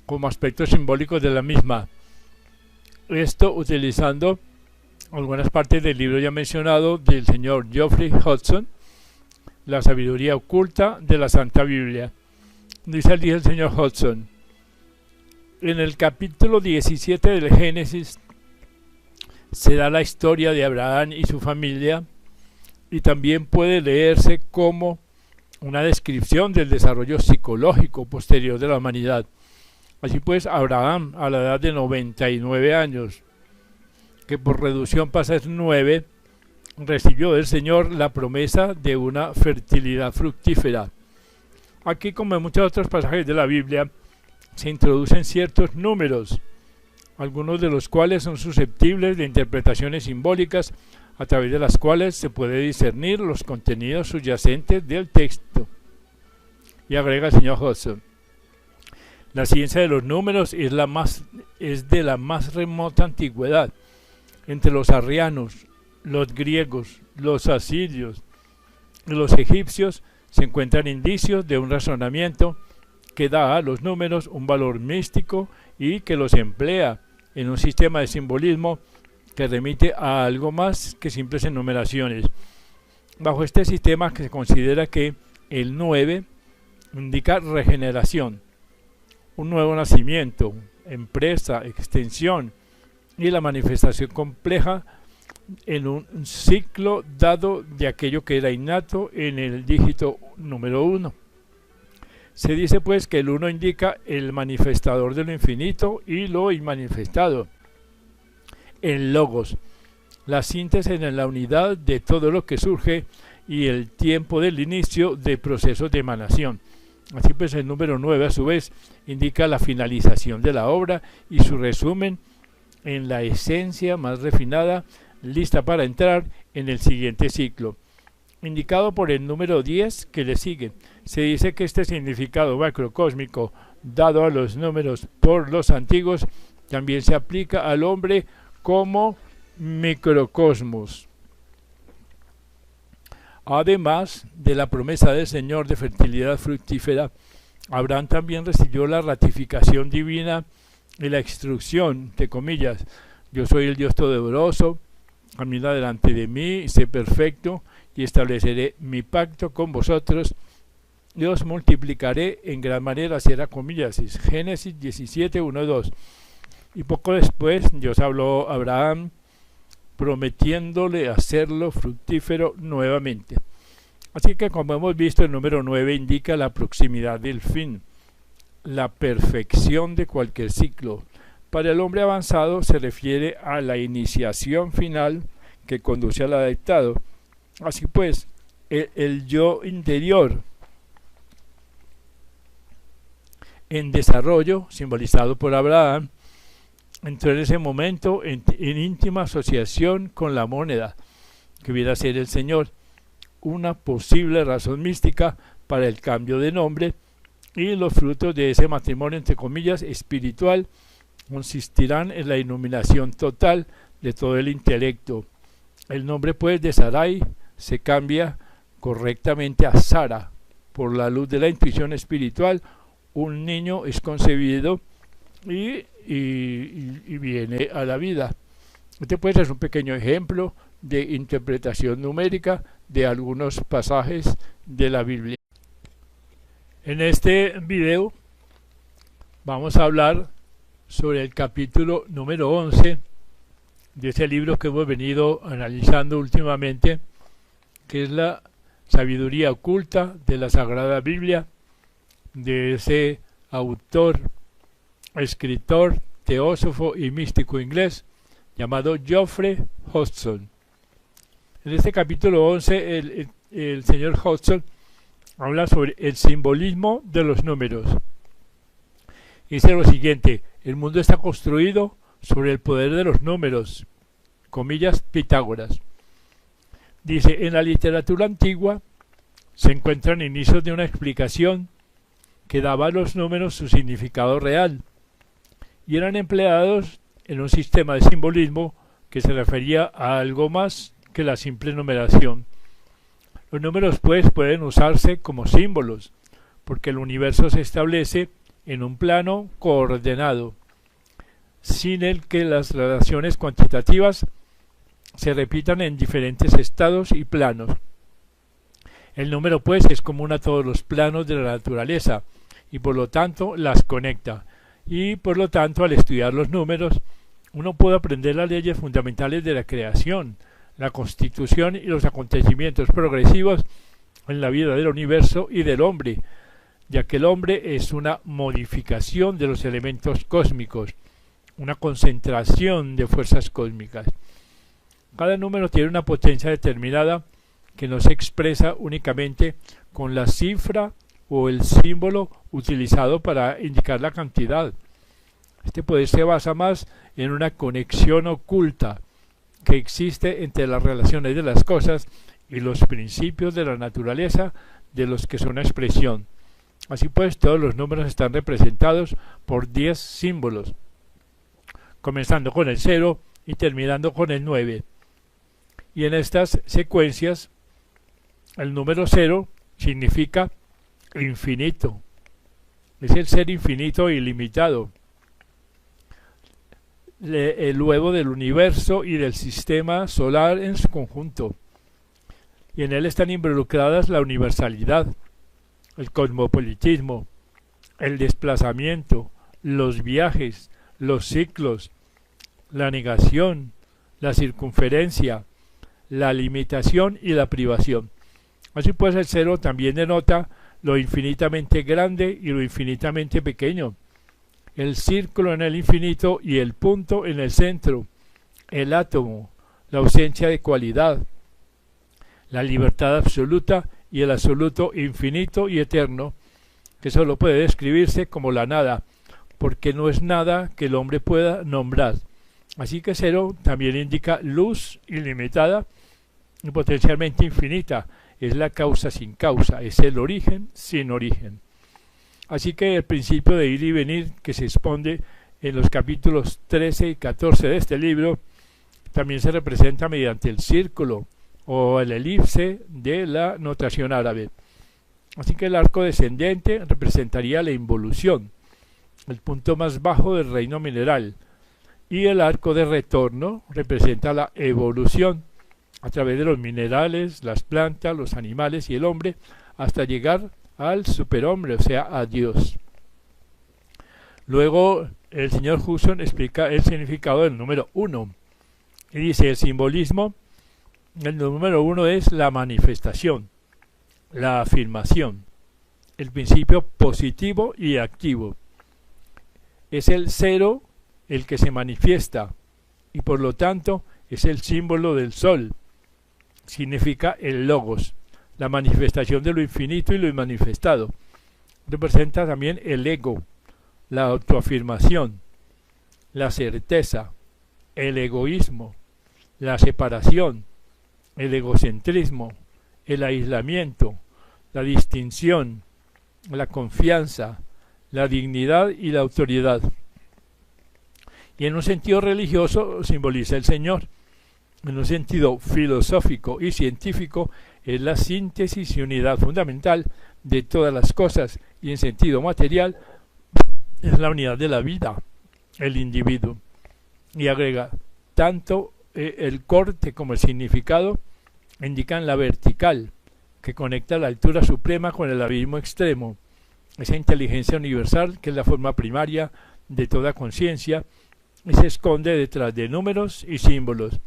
como aspectos simbólicos de la misma. Esto utilizando algunas partes del libro ya mencionado del señor Geoffrey Hodgson, La sabiduría oculta de la Santa Biblia. Dice el señor Hodgson: en el capítulo 17 del Génesis se da la historia de Abraham y su familia, y también puede leerse como una descripción del desarrollo psicológico posterior de la humanidad. Así pues, Abraham, a la edad de 99 años, que por reducción pasa a 9, recibió del Señor la promesa de una fertilidad fructífera. Aquí, como en muchos otros pasajes de la Biblia, se introducen ciertos números, algunos de los cuales son susceptibles de interpretaciones simbólicas, a través de las cuales se puede discernir los contenidos subyacentes del texto. Y agrega el señor Hodgson: la ciencia de los números es de la más remota antigüedad. Entre los arrianos, los griegos, los asirios y los egipcios se encuentran indicios de un razonamiento que da a los números un valor místico y que los emplea en un sistema de simbolismo que remite a algo más que simples enumeraciones. Bajo este sistema que se considera que el 9 indica regeneración, un nuevo nacimiento, empresa, extensión y la manifestación compleja en un ciclo dado de aquello que era innato en el dígito número 1. Se dice pues que el 1 indica el manifestador de lo infinito y lo inmanifestado, el logos, la síntesis en la unidad de todo lo que surge y el tiempo del inicio de procesos de emanación. Así pues, el número 9 a su vez indica la finalización de la obra y su resumen en la esencia más refinada, lista para entrar en el siguiente ciclo, indicado por el número 10 que le sigue. Se dice que este significado macrocósmico dado a los números por los antiguos también se aplica al hombre como microcosmos. Además de la promesa del Señor de fertilidad fructífera, Abraham también recibió la ratificación divina y la instrucción, de comillas: yo soy el Dios Todopoderoso, camina delante de mí, sé perfecto, y estableceré mi pacto con vosotros, y os multiplicaré en gran manera, cierra comillas. Génesis 17, 1, 2. Y poco después Dios habló a Abraham, prometiéndole hacerlo fructífero nuevamente. Así que, como hemos visto, el número 9 indica la proximidad del fin, la perfección de cualquier ciclo. Para el hombre avanzado se refiere a la iniciación final que conduce al adaptado. Así pues, el yo interior en desarrollo, simbolizado por Abraham, entró en ese momento en íntima asociación con la moneda, que viene a ser el Señor, una posible razón mística para el cambio de nombre, y los frutos de ese matrimonio, entre comillas, espiritual, consistirán en la iluminación total de todo el intelecto. El nombre pues de Sarai se cambia correctamente a Sara. Por la luz de la intuición espiritual, un niño es concebido y viene a la vida. Este pues es un pequeño ejemplo de interpretación numérica de algunos pasajes de la Biblia. En este video vamos a hablar sobre el capítulo número 11 de ese libro que hemos venido analizando últimamente, que es la sabiduría oculta de la Sagrada Biblia, de ese autor, escritor, teósofo y místico inglés llamado Geoffrey Hodgson. En este capítulo 11 el señor Hudson habla sobre el simbolismo de los números. Dice lo siguiente: el mundo está construido sobre el poder de los números, comillas, Pitágoras. Dice, en la literatura antigua se encuentran inicios de una explicación que daba a los números su significado real y eran empleados en un sistema de simbolismo que se refería a algo más que la simple numeración. Los números pues pueden usarse como símbolos porque el universo se establece en un plano coordenado, sin el que las relaciones cuantitativas se repitan en diferentes estados y planos. El número pues es común a todos los planos de la naturaleza y por lo tanto las conecta, y por lo tanto al estudiar los números uno puede aprender las leyes fundamentales de la creación, la constitución y los acontecimientos progresivos en la vida del universo y del hombre, ya que el hombre es una modificación de los elementos cósmicos, una concentración de fuerzas cósmicas. Cada número tiene una potencia determinada que no se expresa únicamente con la cifra o el símbolo utilizado para indicar la cantidad. Este poder se basa más en una conexión oculta que existe entre las relaciones de las cosas y los principios de la naturaleza de los que son expresión. Así pues, todos los números están representados por 10 símbolos, comenzando con el 0 y terminando con el 9. Y en estas secuencias, el número 0 significa infinito. Es el ser infinito e ilimitado, el huevo del universo y del sistema solar en su conjunto. Y en él están involucradas la universalidad, el cosmopolitismo, el desplazamiento, los viajes, los ciclos, la negación, la circunferencia, la limitación y la privación. Así pues, el 0 también denota lo infinitamente grande y lo infinitamente pequeño, el círculo en el infinito y el punto en el centro, el átomo, la ausencia de cualidad, la libertad absoluta y el absoluto infinito y eterno, que solo puede describirse como la nada, porque no es nada que el hombre pueda nombrar. Así que 0 también indica luz ilimitada y potencialmente infinita, es la causa sin causa, es el origen sin origen. Así que el principio de ir y venir que se expone en los capítulos 13 y 14 de este libro también se representa mediante el círculo o el elipse de la notación árabe. Así que el arco descendente representaría la involución, el punto más bajo del reino mineral, y el arco de retorno representa la evolución a través de los minerales, las plantas, los animales y el hombre, hasta llegar al superhombre, o sea, a Dios. Luego el señor Hudson explica el significado del número 1 y dice: el simbolismo, el número 1 es la manifestación, la afirmación, el principio positivo y activo. Es el 0 el que se manifiesta y por lo tanto es el símbolo del sol. Significa el logos, la manifestación de lo infinito y lo inmanifestado. Representa también el ego, la autoafirmación, la certeza, el egoísmo, la separación, el egocentrismo, el aislamiento, la distinción, la confianza, la dignidad y la autoridad. Y en un sentido religioso simboliza el Señor. En un sentido filosófico y científico es la síntesis y unidad fundamental de todas las cosas, y en sentido material es la unidad de la vida, el individuo. Y agrega, tanto el corte como el significado indican la vertical, que conecta la altura suprema con el abismo extremo, esa inteligencia universal que es la forma primaria de toda conciencia y se esconde detrás de números y símbolos.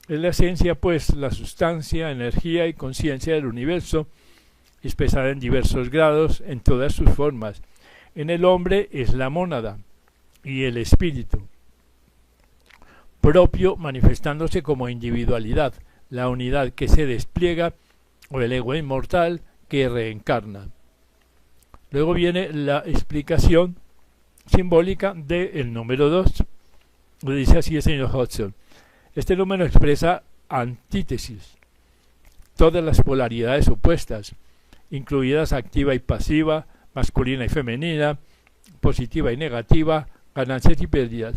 Es la esencia, pues, la sustancia, energía y conciencia del universo, expresada en diversos grados en todas sus formas. En el hombre es la mónada y el espíritu propio, manifestándose como individualidad, la unidad que se despliega o el ego inmortal que reencarna. Luego viene la explicación simbólica del número 2. Lo dice así el señor Hodgson. Este número expresa antítesis, todas las polaridades opuestas, incluidas activa y pasiva, masculina y femenina, positiva y negativa, ganancias y pérdidas.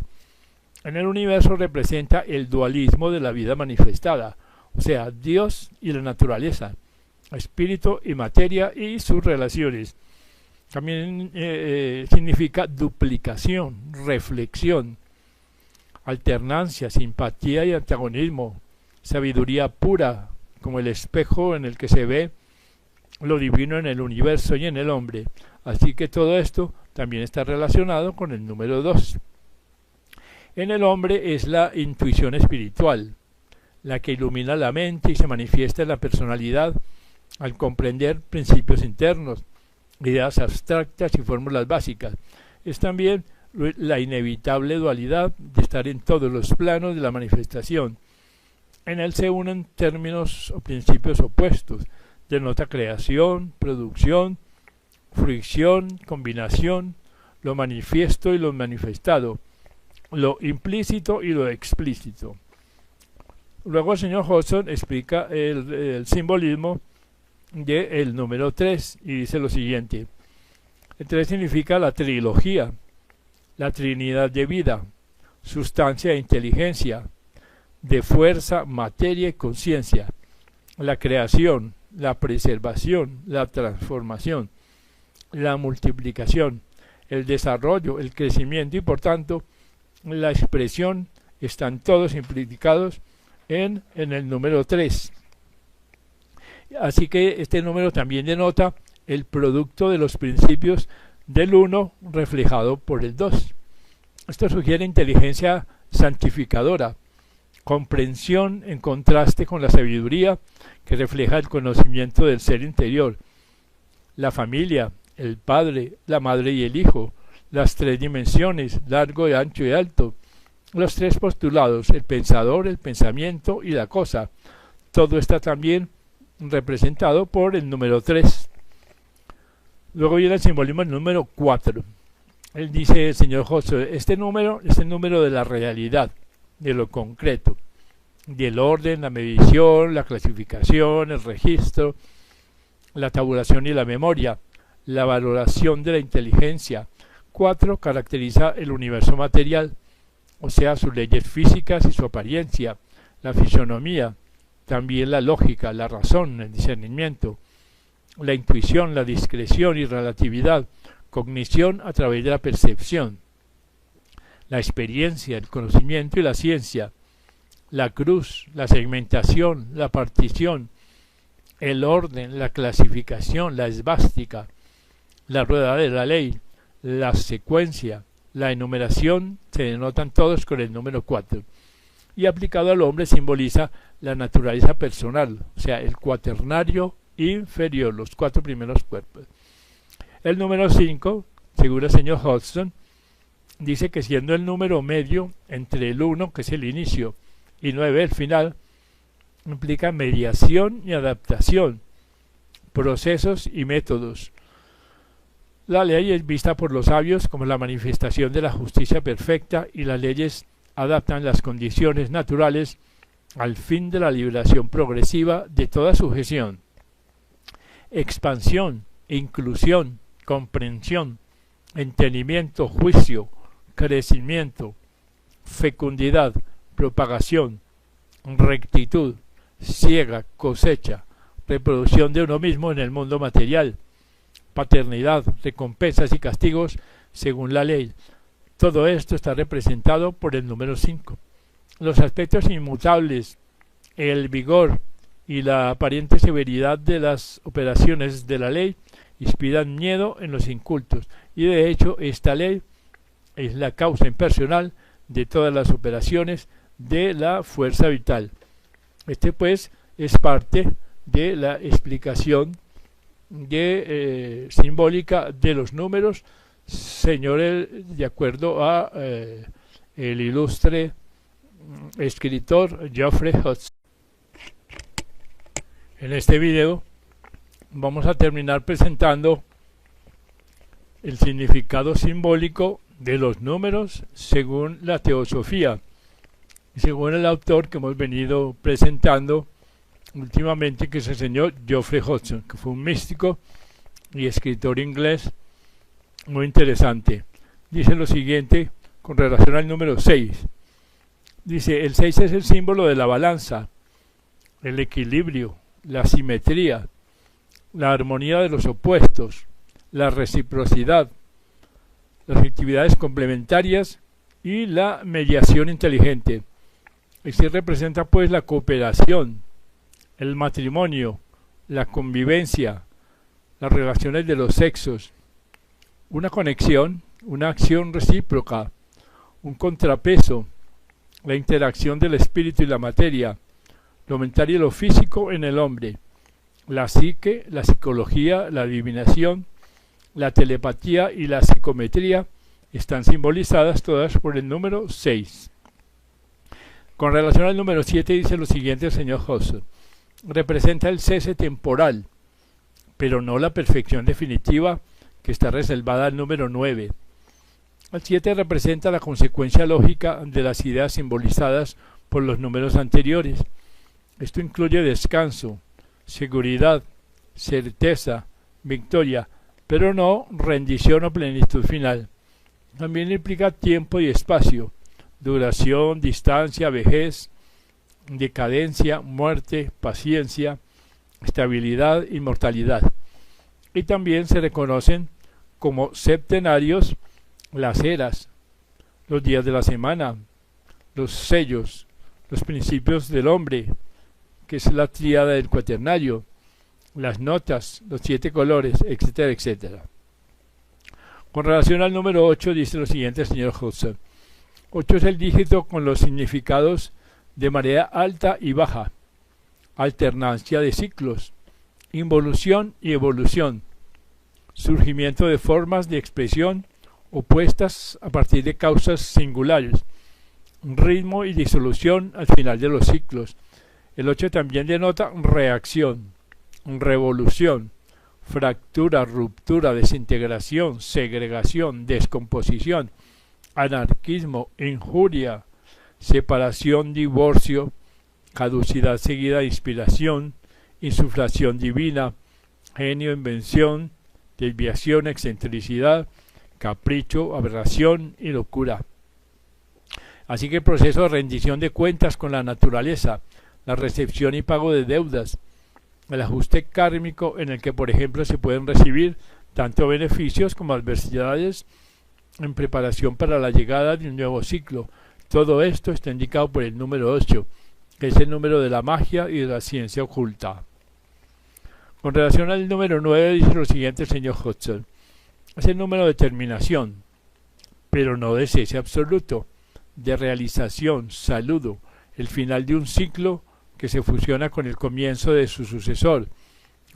En el universo representa el dualismo de la vida manifestada, o sea, Dios y la naturaleza, espíritu y materia y sus relaciones. También significa duplicación, reflexión, alternancia, simpatía y antagonismo, sabiduría pura, como el espejo en el que se ve lo divino en el universo y en el hombre. Así que todo esto también está relacionado con el número 2. En el hombre es la intuición espiritual, la que ilumina la mente y se manifiesta en la personalidad al comprender principios internos, ideas abstractas y fórmulas básicas. Es también la inevitable dualidad de estar en todos los planos de la manifestación. En él se unen términos o principios opuestos, denota creación, producción, fruición, combinación, lo manifiesto y lo manifestado, lo implícito y lo explícito. Luego el señor Hodgson explica el simbolismo del número 3 y dice lo siguiente. El 3 significa la trilogía, la trinidad de vida, sustancia e inteligencia, de fuerza, materia y conciencia, la creación, la preservación, la transformación, la multiplicación, el desarrollo, el crecimiento y por tanto la expresión están todos implicados en el número 3. Así que este número también denota el producto de los principios del 1 reflejado por el 2. Esto sugiere inteligencia santificadora, comprensión en contraste con la sabiduría que refleja el conocimiento del ser interior, la familia, el padre, la madre y el hijo, las 3 dimensiones, largo, ancho y alto, los 3 postulados, el pensador, el pensamiento y la cosa. Todo está también representado por el número 3. Luego viene el simbolismo del número 4. Él dice, el señor Hodgson, este número es el número de la realidad, de lo concreto, del orden, la medición, la clasificación, el registro, la tabulación y la memoria, la valoración de la inteligencia. 4 caracteriza el universo material, o sea, sus leyes físicas y su apariencia, la fisonomía, también la lógica, la razón, el discernimiento, la intuición, la discreción y relatividad, cognición a través de la percepción, la experiencia, el conocimiento y la ciencia, la cruz, la segmentación, la partición, el orden, la clasificación, la esvástica, la rueda de la ley, la secuencia, la enumeración, se denotan todos con el número 4. Y aplicado al hombre simboliza la naturaleza personal, o sea, el cuaternario inferior, los 4 primeros cuerpos. El número 5, según el señor Hodgson, dice que siendo el número medio entre el 1, que es el inicio, y 9, el final, implica mediación y adaptación, procesos y métodos. La ley es vista por los sabios como la manifestación de la justicia perfecta y las leyes adaptan las condiciones naturales al fin de la liberación progresiva de toda sujeción. Expansión, inclusión, comprensión, entendimiento, juicio, crecimiento, fecundidad, propagación, rectitud, siega, cosecha, reproducción de uno mismo en el mundo material, paternidad, recompensas y castigos según la ley. Todo esto está representado por el número 5. Los aspectos inmutables, el vigor y la aparente severidad de las operaciones de la ley inspiran miedo en los incultos, y de hecho esta ley es la causa impersonal de todas las operaciones de la fuerza vital. Este pues es parte de la explicación simbólica de los números, señores, de acuerdo a el ilustre escritor Geoffrey Hodgson. En este video vamos a terminar presentando el significado simbólico de los números según la teosofía y según el autor que hemos venido presentando últimamente, que es el señor Geoffrey Hodgson, que fue un místico y escritor inglés muy interesante. Dice lo siguiente con relación al número 6. Dice: el 6 es el símbolo de la balanza, el equilibrio, la simetría, la armonía de los opuestos, la reciprocidad, las actividades complementarias y la mediación inteligente. Este representa pues la cooperación, el matrimonio, la convivencia, las relaciones de los sexos, una conexión, una acción recíproca, un contrapeso, la interacción del espíritu y la materia, lo mental y lo físico en el hombre, la psique, la psicología, la adivinación, la telepatía y la psicometría están simbolizadas todas por el número 6. Con relación al número 7 dice lo siguiente el señor Hodgson: representa el cese temporal, pero no la perfección definitiva que está reservada al número 9. El 7 representa la consecuencia lógica de las ideas simbolizadas por los números anteriores. Esto incluye descanso, seguridad, certeza, victoria, pero no rendición o plenitud final. También implica tiempo y espacio, duración, distancia, vejez, decadencia, muerte, paciencia, estabilidad, inmortalidad. Y también se reconocen como septenarios las eras, los días de la semana, los sellos, los principios del hombre, que es la tríada del cuaternario, las notas, los 7 colores, etcétera, etcétera. Con relación al número 8 dice lo siguiente el señor Hodgson: 8 es el dígito con los significados de marea alta y baja, alternancia de ciclos, involución y evolución, surgimiento de formas de expresión opuestas a partir de causas singulares, ritmo y disolución al final de los ciclos. El 8 también denota reacción, revolución, fractura, ruptura, desintegración, segregación, descomposición, anarquismo, injuria, separación, divorcio, caducidad seguida de inspiración, insuflación divina, genio, invención, desviación, excentricidad, capricho, aberración y locura. Así que el proceso de rendición de cuentas con la naturaleza, la recepción y pago de deudas, el ajuste kármico en el que por ejemplo se pueden recibir tanto beneficios como adversidades en preparación para la llegada de un nuevo ciclo. Todo esto está indicado por el número 8, que es el número de la magia y de la ciencia oculta. Con relación al número 9 dice lo siguiente el señor Hodgson: es el número de terminación, pero no de cese absoluto, de realización, saludo, el final de un ciclo que se fusiona con el comienzo de su sucesor,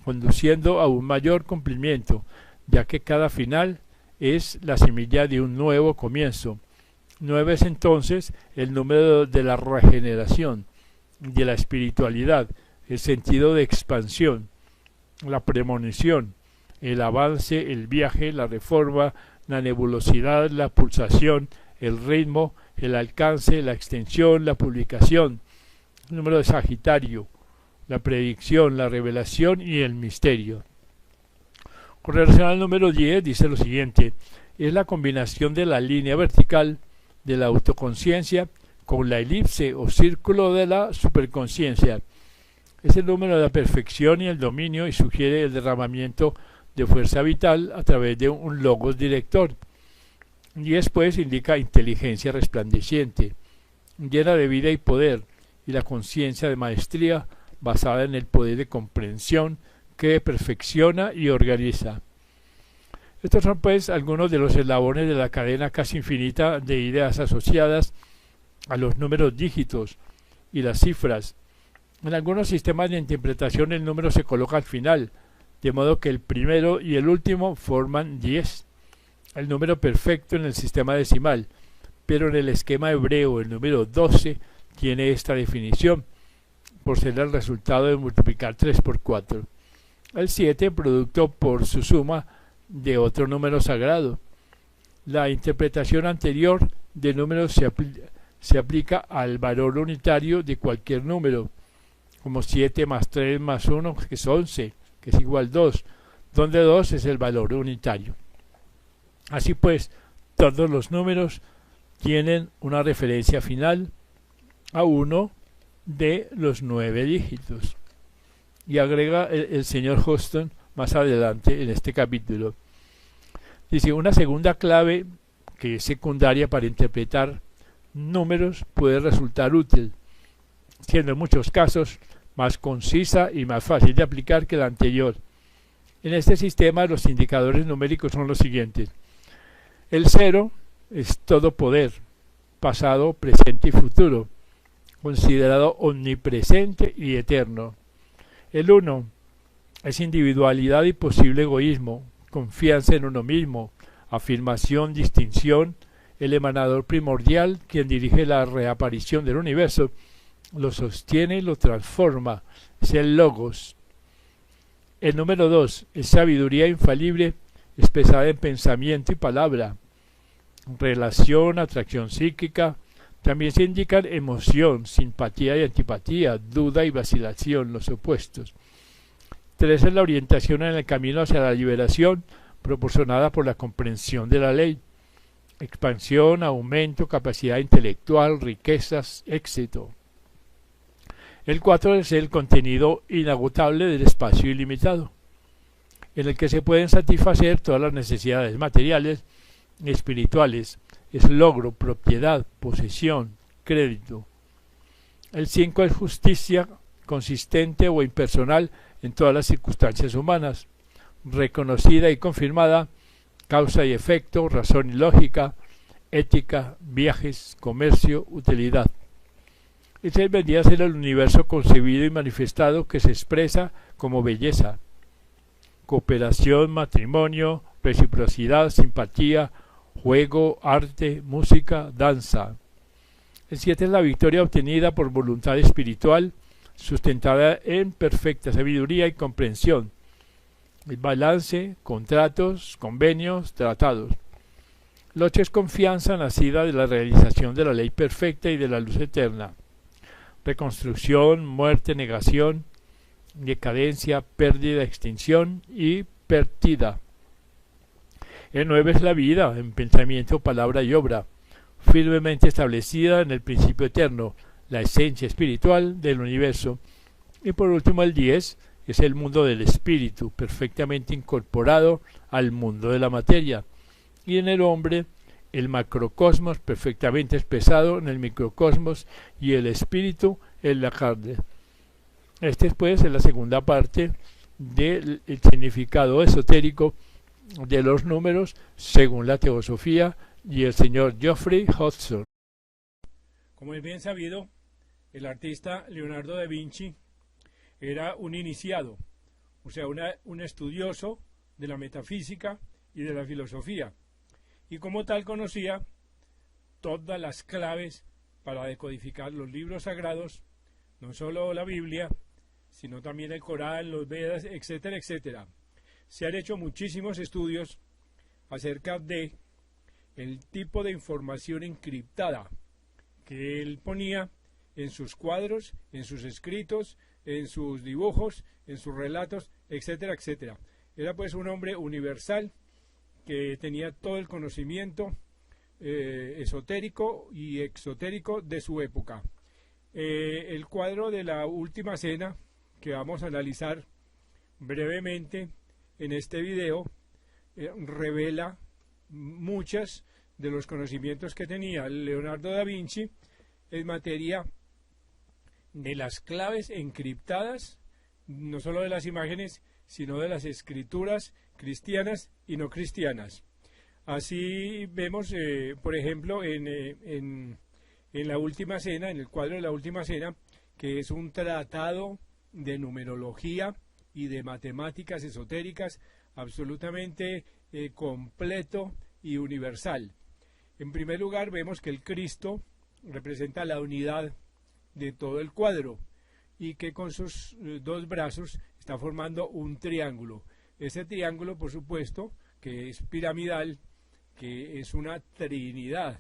conduciendo a un mayor cumplimiento, ya que cada final es la semilla de un nuevo comienzo. 9 es entonces el número de la regeneración, de la espiritualidad, el sentido de expansión, la premonición, el avance, el viaje, la reforma, la nebulosidad, la pulsación, el ritmo, el alcance, la extensión, la publicación. El número de Sagitario, la predicción, la revelación y el misterio. Con relación al número 10 dice lo siguiente: es la combinación de la línea vertical de la autoconciencia con la elipse o círculo de la superconciencia. Es el número de la perfección y el dominio y sugiere el derramamiento de fuerza vital a través de un logos director. Y después indica inteligencia resplandeciente, llena de vida y poder, y la conciencia de maestría basada en el poder de comprensión que perfecciona y organiza. Estos son pues algunos de los eslabones de la cadena casi infinita de ideas asociadas a los números dígitos y las cifras. En algunos sistemas de interpretación el número se coloca al final, de modo que el primero y el último forman 10, el número perfecto en el sistema decimal, pero en el esquema hebreo el número 12 tiene esta definición: por ser el resultado de multiplicar 3 por 4. El 7, producto por su suma de otro número sagrado. La interpretación anterior de números se aplica al valor unitario de cualquier número, como 7 más 3 más 1, que es 11, que es igual a 2, donde 2 es el valor unitario. Así pues, todos los números tienen una referencia final a uno de los 9 dígitos. Y agrega el señor Houston más adelante en este capítulo. Dice, una segunda clave que es secundaria para interpretar números puede resultar útil, siendo en muchos casos más concisa y más fácil de aplicar que la anterior. En este sistema los indicadores numéricos son los siguientes. El 0 es todo poder, pasado, presente y futuro, considerado omnipresente y eterno. El 1 es individualidad y posible egoísmo, confianza en uno mismo, afirmación, distinción, el emanador primordial, quien dirige la reaparición del universo, lo sostiene y lo transforma, es el logos. El número 2 es sabiduría infalible, expresada en pensamiento y palabra, relación, atracción psíquica. También se indican emoción, simpatía y antipatía, duda y vacilación, los opuestos. 3 es la orientación en el camino hacia la liberación, proporcionada por la comprensión de la ley. Expansión, aumento, capacidad intelectual, riquezas, éxito. El 4 es el contenido inagotable del espacio ilimitado, en el que se pueden satisfacer todas las necesidades materiales y espirituales. Es logro, propiedad, posesión, crédito. El 5 es justicia consistente o impersonal en todas las circunstancias humanas, reconocida y confirmada, causa y efecto, razón y lógica, ética, viajes, comercio, utilidad. Ese vendría a ser el universo concebido y manifestado que se expresa como belleza, cooperación, matrimonio, reciprocidad, simpatía, juego, arte, música, danza. El 7 es la victoria obtenida por voluntad espiritual, sustentada en perfecta sabiduría y comprensión. El balance, contratos, convenios, tratados. El 8 es confianza nacida de la realización de la ley perfecta y de la luz eterna. Reconstrucción, muerte, negación, decadencia, pérdida, extinción y pérdida. El 9 es la vida en pensamiento, palabra y obra, firmemente establecida en el principio eterno, la esencia espiritual del universo. Y por último el 10 es el mundo del espíritu, perfectamente incorporado al mundo de la materia. Y en el hombre, el macrocosmos perfectamente expresado en el microcosmos y el espíritu en la carne. Este pues es la segunda parte del significado esotérico de los números según la teosofía y el señor Geoffrey Hodgson. Como es bien sabido, el artista Leonardo da Vinci era un iniciado, o sea, un estudioso de la metafísica y de la filosofía, y como tal conocía todas las claves para decodificar los libros sagrados, no solo la Biblia, sino también el Corán, los Vedas, etcétera, etcétera. Se han hecho muchísimos estudios acerca de el tipo de información encriptada que él ponía en sus cuadros, en sus escritos, en sus dibujos, en sus relatos, etcétera, etcétera. Era pues un hombre universal que tenía todo el conocimiento esotérico y exotérico de su época. El cuadro de la Última Cena, que vamos a analizar brevemente en este video, revela muchos de los conocimientos que tenía Leonardo da Vinci en materia de las claves encriptadas, no solo de las imágenes, sino de las escrituras cristianas y no cristianas. Así vemos, por ejemplo, en la Última Cena, en el cuadro de la Última Cena, que es un tratado de numerología y de matemáticas esotéricas absolutamente completo y universal. En primer lugar, vemos que el Cristo representa la unidad de todo el cuadro y que con sus dos brazos está formando un triángulo. Ese triángulo, por supuesto, que es piramidal, que es una trinidad.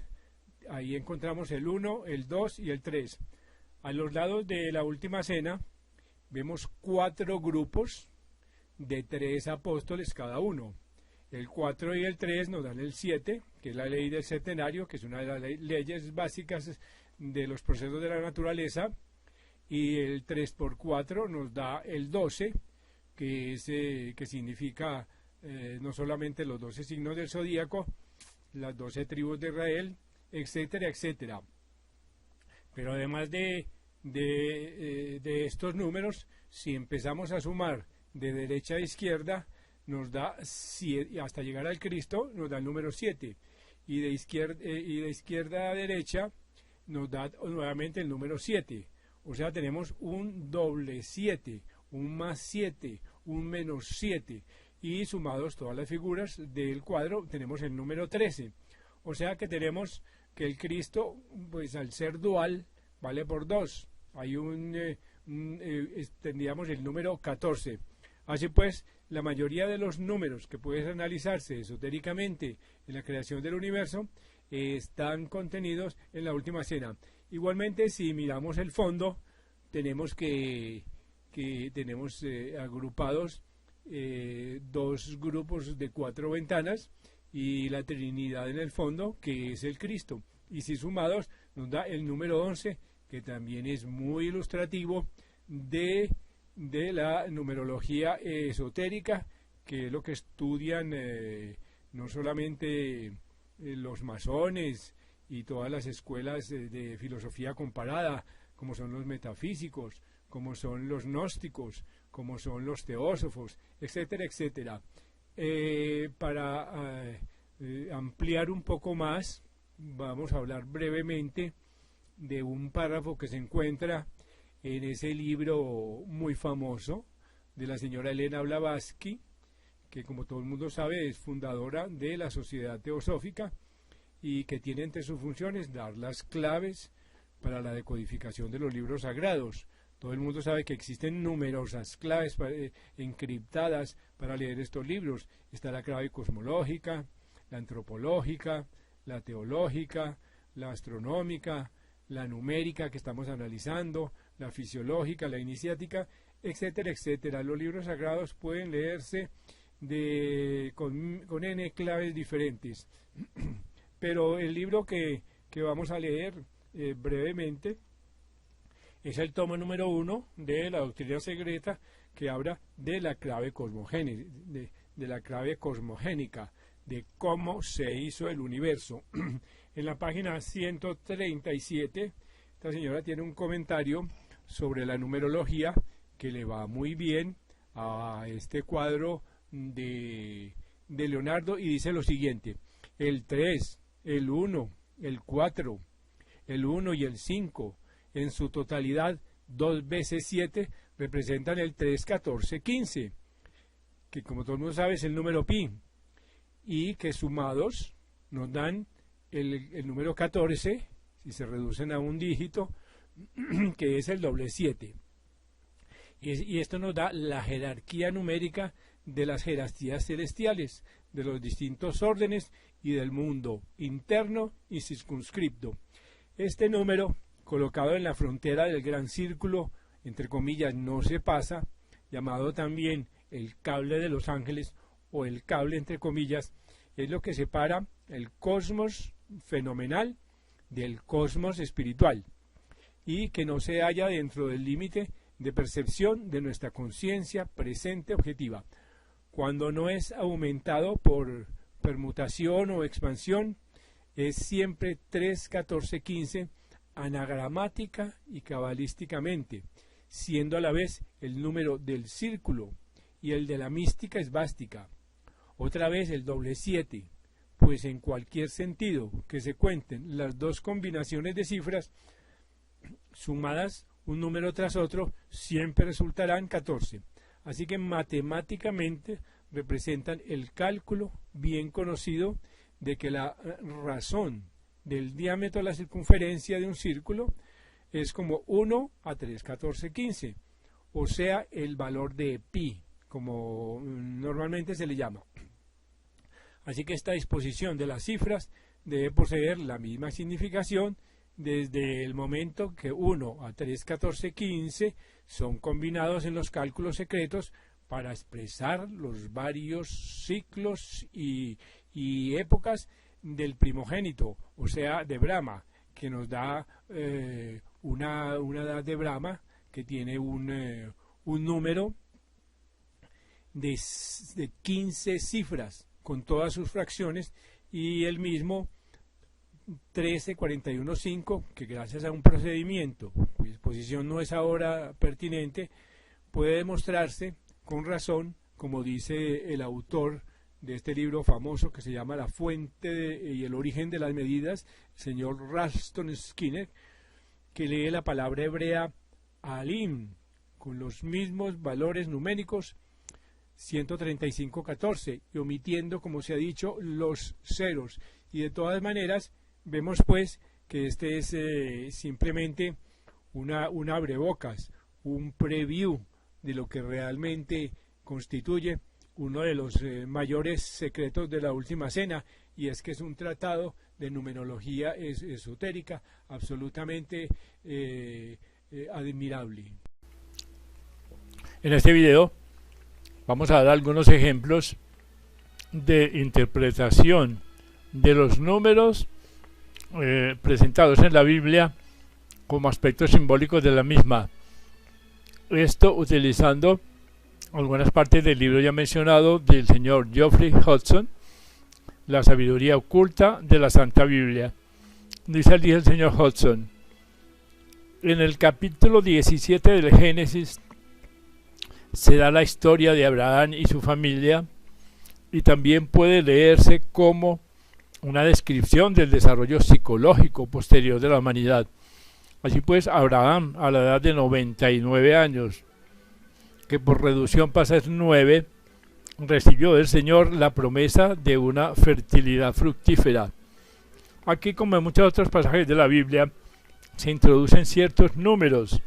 Ahí encontramos el 1, el 2 y el 3. A los lados de la última cena vemos 4 grupos de 3 apóstoles cada uno. El 4 y el 3 nos dan el 7, que es la ley del septenario, que es una de las leyes básicas de los procesos de la naturaleza, y el 3 por 4 nos da el 12, que significa no solamente los 12 signos del zodíaco, las 12 tribus de Israel, etcétera, etcétera. Pero además de estos números, si empezamos a sumar de derecha a izquierda, nos da 7, hasta llegar al Cristo nos da el número 7, y de izquierda a derecha nos da nuevamente el número 7. O sea, tenemos un doble 7, un más 7, un menos 7, y sumados todas las figuras del cuadro tenemos el número 13. O sea que tenemos que el Cristo, pues al ser dual, vale por 2. Hay tendríamos el número 14. Así pues, la mayoría de los números que pueden analizarse esotéricamente en la creación del universo están contenidos en la última cena. Igualmente, si miramos el fondo, tenemos tenemos agrupados 2 grupos de 4 ventanas y la Trinidad en el fondo, que es el Cristo. Y si sumados, nos da el número 11, que también es muy ilustrativo de la numerología esotérica, que es lo que estudian no solamente los masones y todas las escuelas de filosofía comparada, como son los metafísicos, como son los gnósticos, como son los teósofos, etcétera, etcétera. Para ampliar un poco más, vamos a hablar brevemente de un párrafo que se encuentra en ese libro muy famoso de la señora Elena Blavatsky, que como todo el mundo sabe es fundadora de la Sociedad Teosófica y que tiene entre sus funciones dar las claves para la decodificación de los libros sagrados. Todo el mundo sabe que existen numerosas claves encriptadas para leer estos libros. Está la clave cosmológica, la antropológica, la teológica, la astronómica, la numérica que estamos analizando, la fisiológica, la iniciática, etcétera, etcétera. Los libros sagrados pueden leerse con N claves diferentes. Pero el libro que vamos a leer brevemente es el tomo número 1 de la doctrina secreta, que habla de la clave cosmogénica, de cómo se hizo el universo. En la página 137, esta señora tiene un comentario sobre la numerología que le va muy bien a este cuadro de Leonardo, y dice lo siguiente: el 3, el 1, el 4, el 1 y el 5, en su totalidad 2 veces 7, representan el 3, 14, 15, que como todo el mundo sabe es el número pi, y que sumados nos dan el número 14, si se reducen a un dígito, que es el doble 7. Y esto nos da la jerarquía numérica de las jerarquías celestiales, de los distintos órdenes y del mundo interno y circunscripto. Este número, colocado en la frontera del gran círculo, entre comillas, no se pasa, llamado también el cable de los ángeles o el cable entre comillas, es lo que separa el cosmos fenomenal del cosmos espiritual, y que no se halla dentro del límite de percepción de nuestra conciencia presente objetiva. Cuando no es aumentado por permutación o expansión, es siempre 3, 14, 15, anagramática y cabalísticamente, siendo a la vez el número del círculo y el de la mística esvástica. Otra vez el doble 7, pues en cualquier sentido que se cuenten las dos combinaciones de cifras sumadas un número tras otro, siempre resultarán 14. Así que matemáticamente representan el cálculo bien conocido de que la razón del diámetro de la circunferencia de un círculo es como 1 a 3, 14, 15, o sea, el valor de pi, como normalmente se le llama. Así que esta disposición de las cifras debe poseer la misma significación desde el momento que 1 a 3, 14, 15 son combinados en los cálculos secretos para expresar los varios ciclos y épocas del primogénito, o sea, de Brahma, que nos da una edad de Brahma que tiene un número de 15 cifras con todas sus fracciones, y el mismo 1341.5, que gracias a un procedimiento cuya exposición no es ahora pertinente, puede demostrarse con razón, como dice el autor de este libro famoso que se llama La fuente y el origen de las medidas, el señor Ralston Skinner, que lee la palabra hebrea alim con los mismos valores numéricos 135.14 y omitiendo, como se ha dicho, los ceros. Y de todas maneras vemos pues que este es simplemente un abrebocas, un preview de lo que realmente constituye uno de los mayores secretos de la Última Cena, y es que es un tratado de numerología esotérica absolutamente admirable. En este video vamos a dar algunos ejemplos de interpretación de los números presentados en la Biblia como aspectos simbólicos de la misma. Esto utilizando algunas partes del libro ya mencionado del señor Geoffrey Hudson, La sabiduría oculta de la Santa Biblia. Dice el señor Hudson: en el capítulo 17 del Génesis se da la historia de Abraham y su familia, y también puede leerse como una descripción del desarrollo psicológico posterior de la humanidad. Así pues, Abraham, a la edad de 99 años, que por reducción pasa a ser 9, recibió del Señor la promesa de una fertilidad fructífera. Aquí, como en muchos otros pasajes de la Biblia, se introducen ciertos números,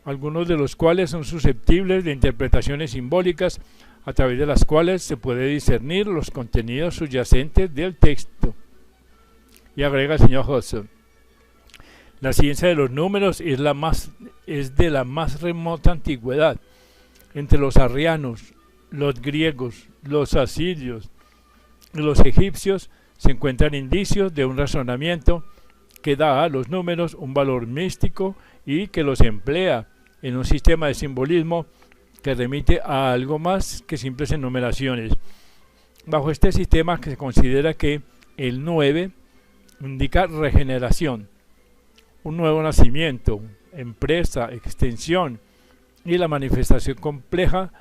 algunos de los cuales son susceptibles de interpretaciones simbólicas, a través de las cuales se puede discernir los contenidos subyacentes del texto. Y agrega el señor Hudson: la ciencia de los números es de la más remota antigüedad. Entre los arrianos, los griegos, los asirios y los egipcios se encuentran indicios de un razonamiento que da a los números un valor místico y que los emplea en un sistema de simbolismo que remite a algo más que simples enumeraciones. Bajo este sistema se considera que el 9 indica regeneración, un nuevo nacimiento, empresa, extensión y la manifestación compleja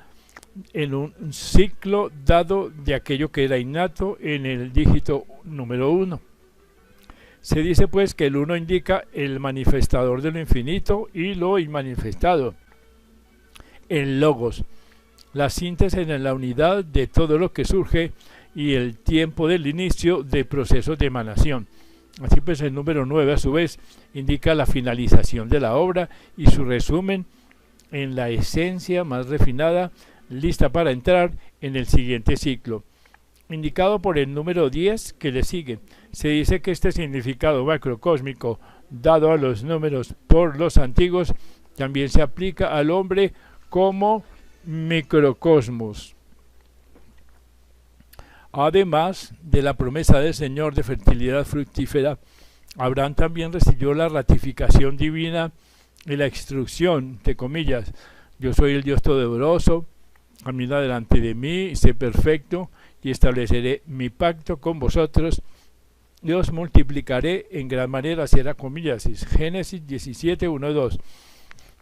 en un ciclo dado de aquello que era innato en el dígito número 1. Se dice pues que el 1 indica el manifestador de lo infinito y lo inmanifestado, el logos, la síntesis en la unidad de todo lo que surge y el tiempo del inicio de procesos de emanación. Así pues, el número 9 a su vez indica la finalización de la obra y su resumen en la esencia más refinada, lista para entrar en el siguiente ciclo, indicado por el número 10 que le sigue. Se dice que este significado macrocósmico dado a los números por los antiguos también se aplica al hombre como microcosmos. Además de la promesa del Señor de fertilidad fructífera, Abraham también recibió la ratificación divina y la instrucción, de comillas: yo soy el Dios Todopoderoso, camina delante de mí, sé perfecto, y estableceré mi pacto con vosotros, y os multiplicaré en gran manera, cierra comillas, Génesis 17, 1, 2.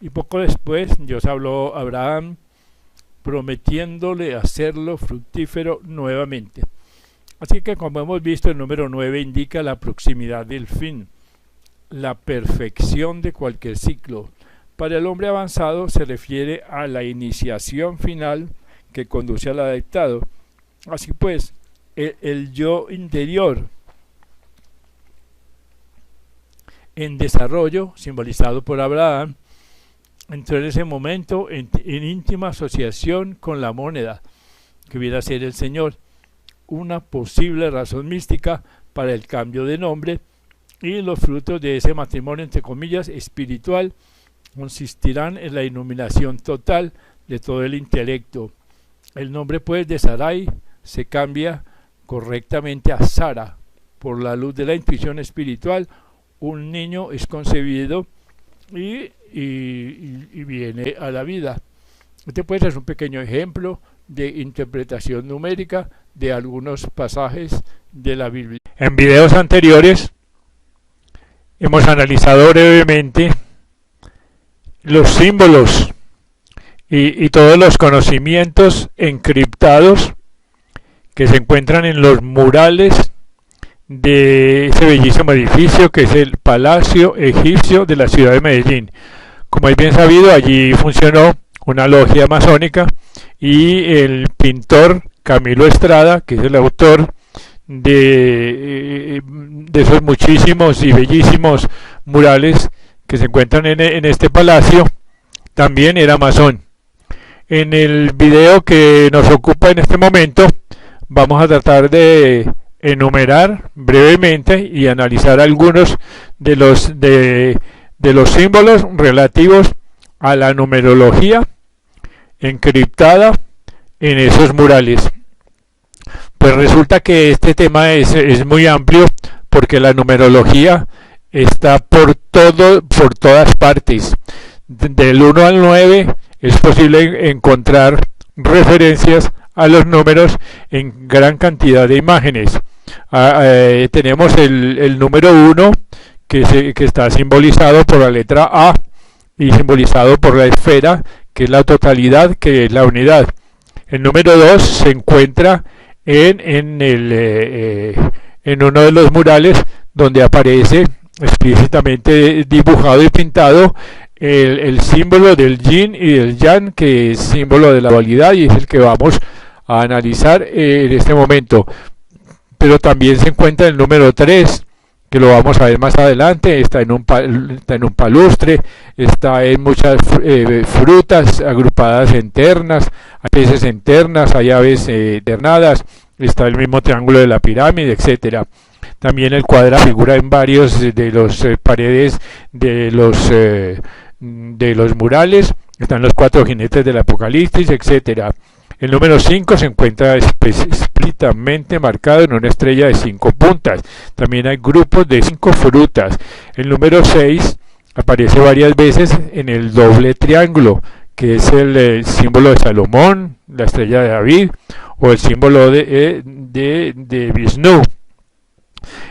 Y poco después Dios habló a Abraham, prometiéndole hacerlo fructífero nuevamente. Así que, como hemos visto, el número 9 indica la proximidad del fin, la perfección de cualquier ciclo. Para el hombre avanzado se refiere a la iniciación final que conduce al adaptado. Así pues, el yo interior en desarrollo, simbolizado por Abraham, entró en ese momento en íntima asociación con la moneda, que viene a ser el Señor, una posible razón mística para el cambio de nombre, y los frutos de ese matrimonio, entre comillas, espiritual, consistirán en la iluminación total de todo el intelecto. El nombre pues de Sarai se cambia correctamente a Sara. Por la luz de la intuición espiritual, un niño es concebido y viene a la vida. Este puede ser un pequeño ejemplo de interpretación numérica de algunos pasajes de la Biblia. En videos anteriores hemos analizado brevemente los símbolos y todos los conocimientos encriptados que se encuentran en los murales de ese bellísimo edificio que es el Palacio Egipcio de la ciudad de Medellín. Como es bien sabido, allí funcionó una logia masónica y el pintor Camilo Estrada, que es el autor de esos muchísimos y bellísimos murales que se encuentran en este palacio, también era masón. En el video que nos ocupa en este momento vamos a tratar de enumerar brevemente y analizar algunos de los símbolos relativos a la numerología encriptada en esos murales. Pues resulta que este tema es muy amplio, porque la numerología está por todas partes. Del 1 al 9 es posible encontrar referencias a los números en gran cantidad de imágenes. Tenemos el número 1 que está simbolizado por la letra A y simbolizado por la esfera, que es la totalidad, que es la unidad. El número 2 se encuentra en uno de los murales, donde aparece explícitamente dibujado y pintado el símbolo del yin y del yang, que es símbolo de la dualidad y es el que vamos a analizar en este momento. Pero también se encuentra el número 3, que lo vamos a ver más adelante. Está en un palustre, está en muchas frutas agrupadas en ternas, hay peces en ternas, hay aves ternadas, está el mismo triángulo de la pirámide, etcétera. También el cuadrado figura en varios de los paredes de los murales. Están los 4 jinetes del Apocalipsis, etcétera. El número 5 se encuentra explícitamente marcado en una estrella de 5 puntas. También hay grupos de 5 frutas. El número 6 aparece varias veces en el doble triángulo, que es el símbolo de Salomón, la estrella de David, o el símbolo de Vishnu.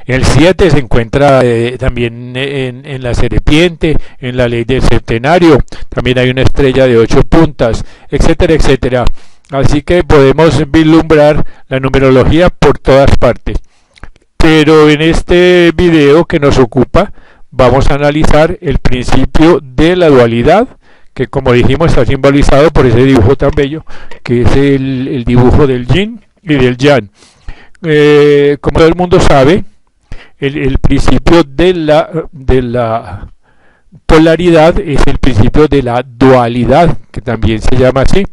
El 7 se encuentra también en la serpiente, en la ley del centenario. También hay una estrella de 8 puntas, etcétera, etcétera. Así que podemos vislumbrar la numerología por todas partes. Pero en este video que nos ocupa, vamos a analizar el principio de la dualidad, que como dijimos está simbolizado por ese dibujo tan bello, que es el dibujo del yin y del yang. Como todo el mundo sabe, el principio de la polaridad es el principio de la dualidad, que también se llama así,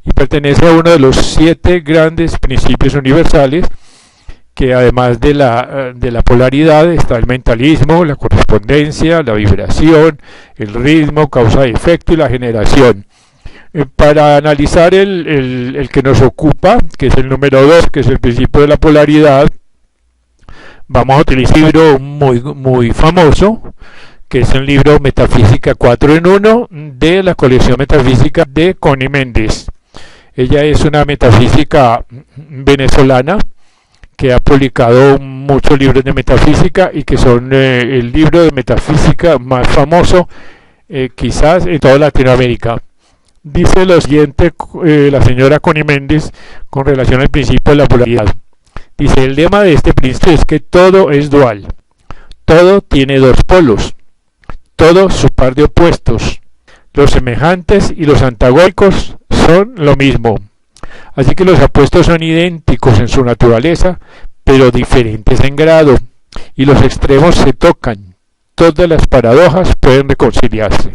y pertenece a uno de los 7 grandes principios universales, que además de la polaridad está el mentalismo, la correspondencia, la vibración, el ritmo, causa y efecto y la generación. Para analizar el que nos ocupa, que es el número 2, que es el principio de la polaridad, vamos a utilizar un libro muy famoso, que es el libro Metafísica 4 en 1 de la colección metafísica de Connie Méndez. Ella es una metafísica venezolana que ha publicado muchos libros de metafísica y que son el libro de metafísica más famoso quizás en toda Latinoamérica. Dice lo siguiente la señora Connie Méndez con relación al principio de la polaridad. Dice: el lema de este principio es que todo es dual, todo tiene 2 polos, todo su par de opuestos, los semejantes y los antagónicos son lo mismo. Así que los opuestos son idénticos en su naturaleza, pero diferentes en grado, y los extremos se tocan. todas las paradojas pueden reconciliarse.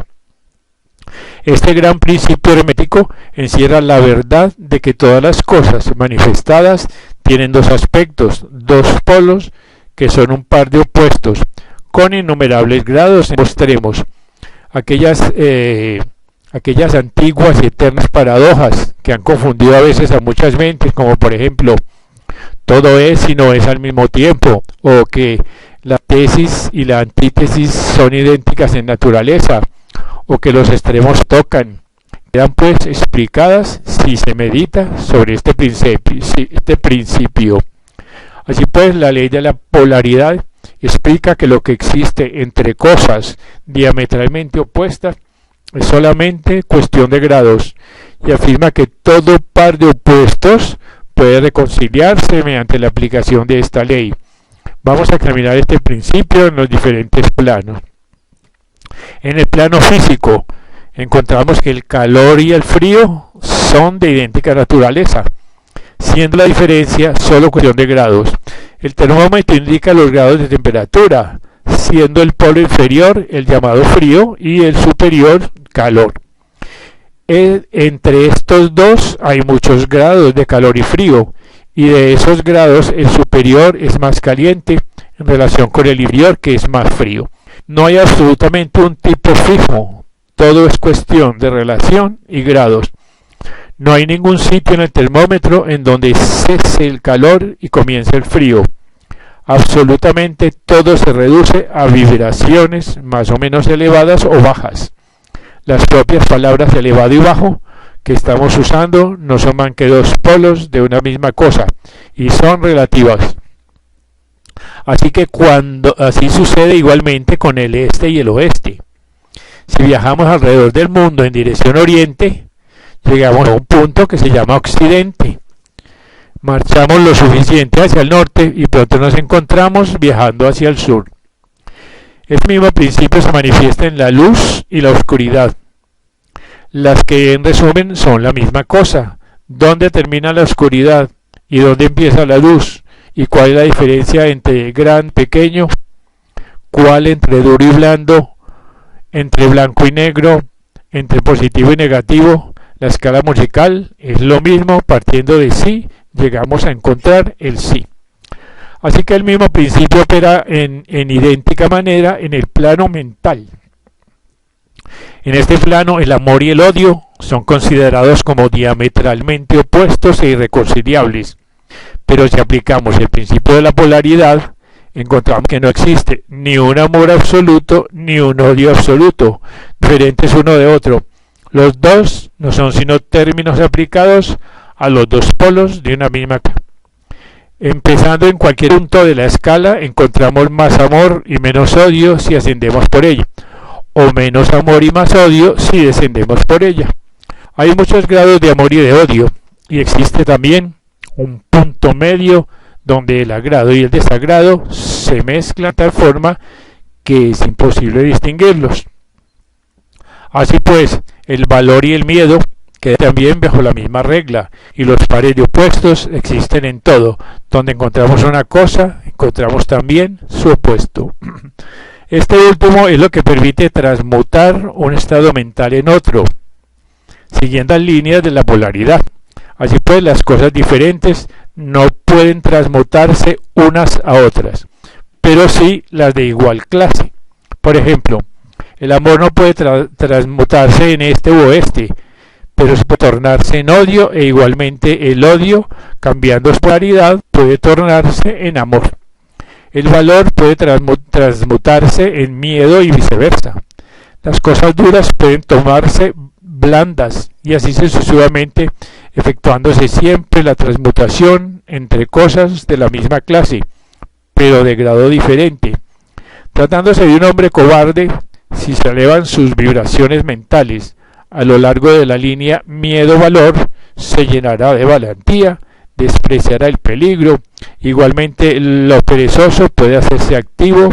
Este gran principio hermético encierra la verdad de que todas las cosas manifestadas tienen dos aspectos, dos polos, que son un par de opuestos, con innumerables grados en extremos. Aquellas antiguas y eternas paradojas que han confundido a veces a muchas mentes, como por ejemplo, todo es y no es al mismo tiempo, o que la tesis y la antítesis son idénticas en naturaleza, o que los extremos tocan, quedan pues explicadas si se medita sobre este principio. Así pues, la ley de la polaridad explica que lo que existe entre cosas diametralmente opuestas es solamente cuestión de grados, y afirma que todo par de opuestos puede reconciliarse mediante la aplicación de esta ley. Vamos a examinar este principio en los diferentes planos. En el plano físico, encontramos que el calor y el frío son de idéntica naturaleza, siendo la diferencia solo cuestión de grados. El termómetro indica los grados de temperatura, siendo el polo inferior el llamado frío y el superior calor. Entre estos dos hay muchos grados de calor y frío, y de esos grados el superior es más caliente en relación con el inferior, que es más frío. No hay absolutamente un tipo fijo, todo es cuestión de relación y grados. No hay ningún sitio en el termómetro en donde cese el calor y comience el frío. Absolutamente todo se reduce a vibraciones más o menos elevadas o bajas. Las propias palabras elevado y bajo que estamos usando no son más que dos polos de una misma cosa y son relativas. Así sucede igualmente con el este y el oeste. Si viajamos alrededor del mundo en dirección oriente, llegamos a un punto que se llama occidente. Marchamos lo suficiente hacia el norte y pronto nos encontramos viajando hacia el sur. Este mismo principio se manifiesta en la luz y la oscuridad, las que en resumen son la misma cosa. ¿Dónde termina la oscuridad y dónde empieza la luz? ¿Y cuál es la diferencia entre gran y pequeño? ¿Cuál entre duro y blando? ¿Entre blanco y negro? ¿Entre positivo y negativo? La escala musical es lo mismo, partiendo de sí, llegamos a encontrar el sí. Así que el mismo principio opera en idéntica manera en el plano mental. En este plano, el amor y el odio son considerados como diametralmente opuestos e irreconciliables. Pero si aplicamos el principio de la polaridad, encontramos que no existe ni un amor absoluto ni un odio absoluto, diferentes uno de otro. Los dos no son sino términos aplicados a los dos polos de una misma cosa. Empezando en cualquier punto de la escala, encontramos más amor y menos odio si ascendemos por ella, o menos amor y más odio si descendemos por ella. Hay muchos grados de amor y de odio, y existe también un punto medio donde el agrado y el desagrado se mezclan de tal forma que es imposible distinguirlos. Así pues, el valor y el miedo quedan también bajo la misma regla, y los pares de opuestos existen en todo. Donde encontramos una cosa, encontramos también su opuesto. Este último es lo que permite transmutar un estado mental en otro, siguiendo las líneas de la polaridad. Así pues, las cosas diferentes no pueden transmutarse unas a otras, pero sí las de igual clase. Por ejemplo, el amor no puede transmutarse en este u oeste, pero sí puede tornarse en odio, e igualmente el odio, cambiando su polaridad, puede tornarse en amor. El valor puede transmutarse en miedo y viceversa. Las cosas duras pueden tomarse blandas y así sucesivamente, efectuándose siempre la transmutación entre cosas de la misma clase, pero de grado diferente. Tratándose de un hombre cobarde, si se elevan sus vibraciones mentales a lo largo de la línea miedo-valor, se llenará de valentía, despreciará el peligro. Igualmente, lo perezoso puede hacerse activo,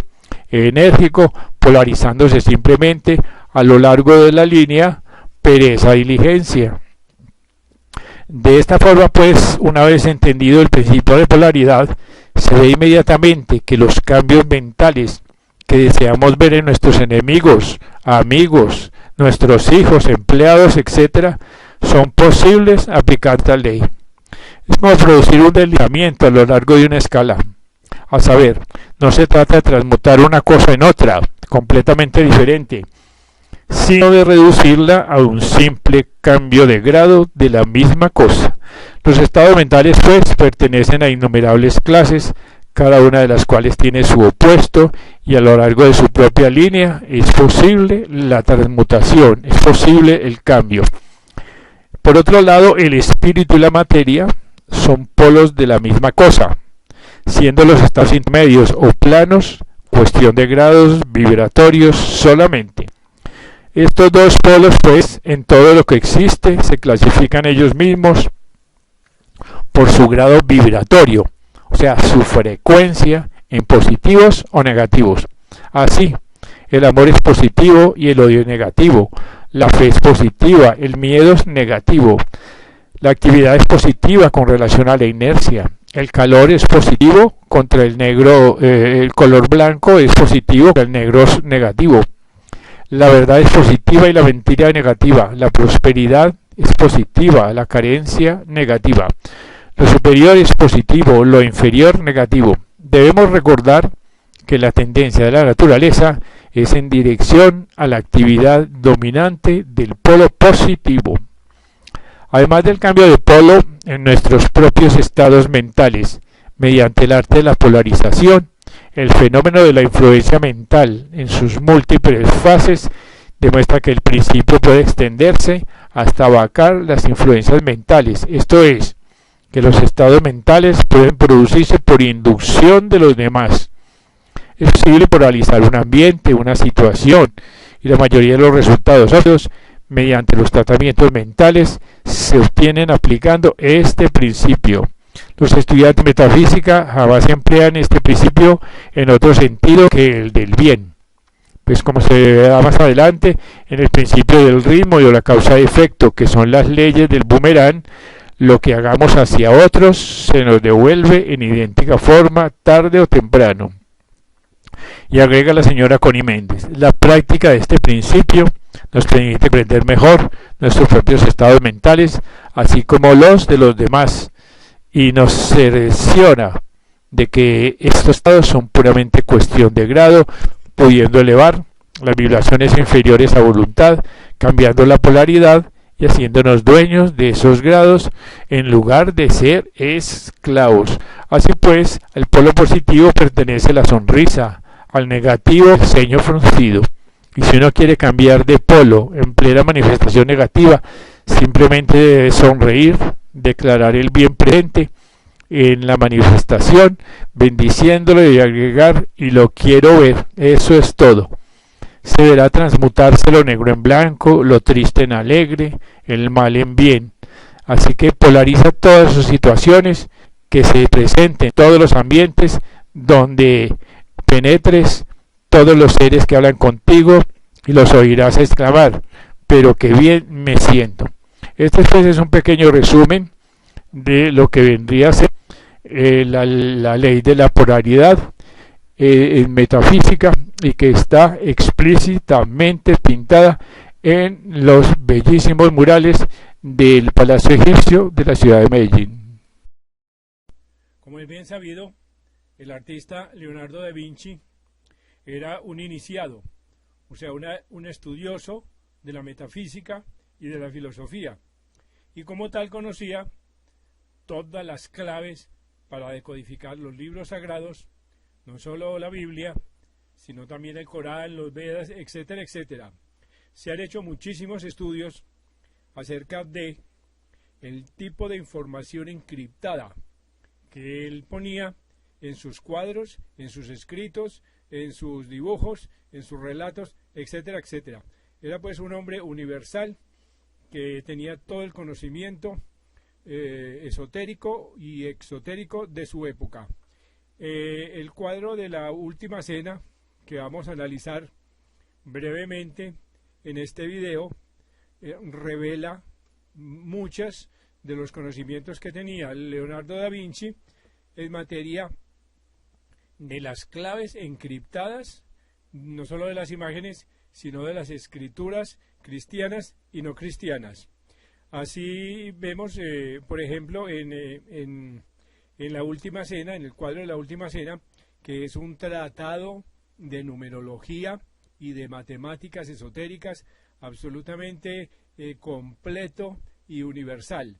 enérgico, polarizándose simplemente a lo largo de la línea pereza-diligencia. De esta forma, pues, una vez entendido el principio de polaridad, se ve inmediatamente que los cambios mentales que deseamos ver en nuestros enemigos, amigos, nuestros hijos, empleados, etcétera, son posibles aplicando esta ley. Es como producir un deslizamiento a lo largo de una escala. A saber, no se trata de transmutar una cosa en otra, completamente diferente, sino de reducirla a un simple cambio de grado de la misma cosa. Los estados mentales, pues, pertenecen a innumerables clases, cada una de las cuales tiene su opuesto, y a lo largo de su propia línea es posible la transmutación, es posible el cambio. Por otro lado, el espíritu y la materia son polos de la misma cosa, siendo los estados intermedios o planos cuestión de grados vibratorios solamente. Estos dos polos, pues, en todo lo que existe, se clasifican ellos mismos por su grado vibratorio, o sea, su frecuencia en positivos o negativos. Así, el amor es positivo y el odio es negativo, la fe es positiva, el miedo es negativo, la actividad es positiva con relación a la inercia, el calor es positivo contra el negro, el color blanco es positivo, el negro es negativo. La verdad es positiva y la mentira es negativa. La prosperidad es positiva, la carencia negativa. Lo superior es positivo, lo inferior negativo. Debemos recordar que la tendencia de la naturaleza es en dirección a la actividad dominante del polo positivo. Además del cambio de polo en nuestros propios estados mentales, mediante el arte de la polarización, el fenómeno de la influencia mental en sus múltiples fases demuestra que el principio puede extenderse hasta abarcar las influencias mentales, esto es, que los estados mentales pueden producirse por inducción de los demás. Es posible polarizar un ambiente, una situación, y la mayoría de los resultados obvios mediante los tratamientos mentales se obtienen aplicando este principio. Los estudiantes de metafísica jamás emplean este principio en otro sentido que el del bien. Pues como se verá más adelante, en el principio del ritmo y de la causa-efecto, que son las leyes del boomerang, lo que hagamos hacia otros se nos devuelve en idéntica forma tarde o temprano. Y agrega la señora Connie Méndez, la práctica de este principio nos permite comprender mejor nuestros propios estados mentales, así como los de los demás, y nos cerciora de que estos estados son puramente cuestión de grado, pudiendo elevar las vibraciones inferiores a voluntad, cambiando la polaridad y haciéndonos dueños de esos grados en lugar de ser esclavos. Así pues, al polo positivo pertenece la sonrisa, al negativo el ceño fruncido. Y si uno quiere cambiar de polo en plena manifestación negativa, simplemente debe sonreír, declarar el bien presente en la manifestación, bendiciéndolo y agregar y lo quiero ver. Eso es todo. Se verá transmutarse lo negro en blanco, lo triste en alegre, el mal en bien. Así que polariza todas sus situaciones que se presenten en todos los ambientes donde penetres, todos los seres que hablan contigo, y los oirás exclamar, pero qué bien me siento. Este pues es un pequeño resumen de lo que vendría a ser la ley de la polaridad en metafísica, y que está explícitamente pintada en los bellísimos murales del Palacio Egipcio de la ciudad de Medellín. Como es bien sabido, el artista Leonardo da Vinci era un iniciado, o sea, un estudioso de la metafísica y de la filosofía, y como tal conocía todas las claves para decodificar los libros sagrados, no solo la Biblia, sino también el Corán, los Vedas, etcétera, etcétera. Se han hecho muchísimos estudios acerca de el tipo de información encriptada que él ponía en sus cuadros, en sus escritos, en sus dibujos, en sus relatos, etcétera, etcétera. Era pues un hombre universal que tenía todo el conocimiento esotérico y exotérico de su época. El cuadro de la Última Cena, que vamos a analizar brevemente en este video, revela muchos de los conocimientos que tenía Leonardo da Vinci en materia de las claves encriptadas no solo de las imágenes, sino de las escrituras cristianas y no cristianas. Así vemos, por ejemplo, en la Última Cena, en el cuadro de la Última Cena, que es un tratado de numerología y de matemáticas esotéricas absolutamente completo y universal.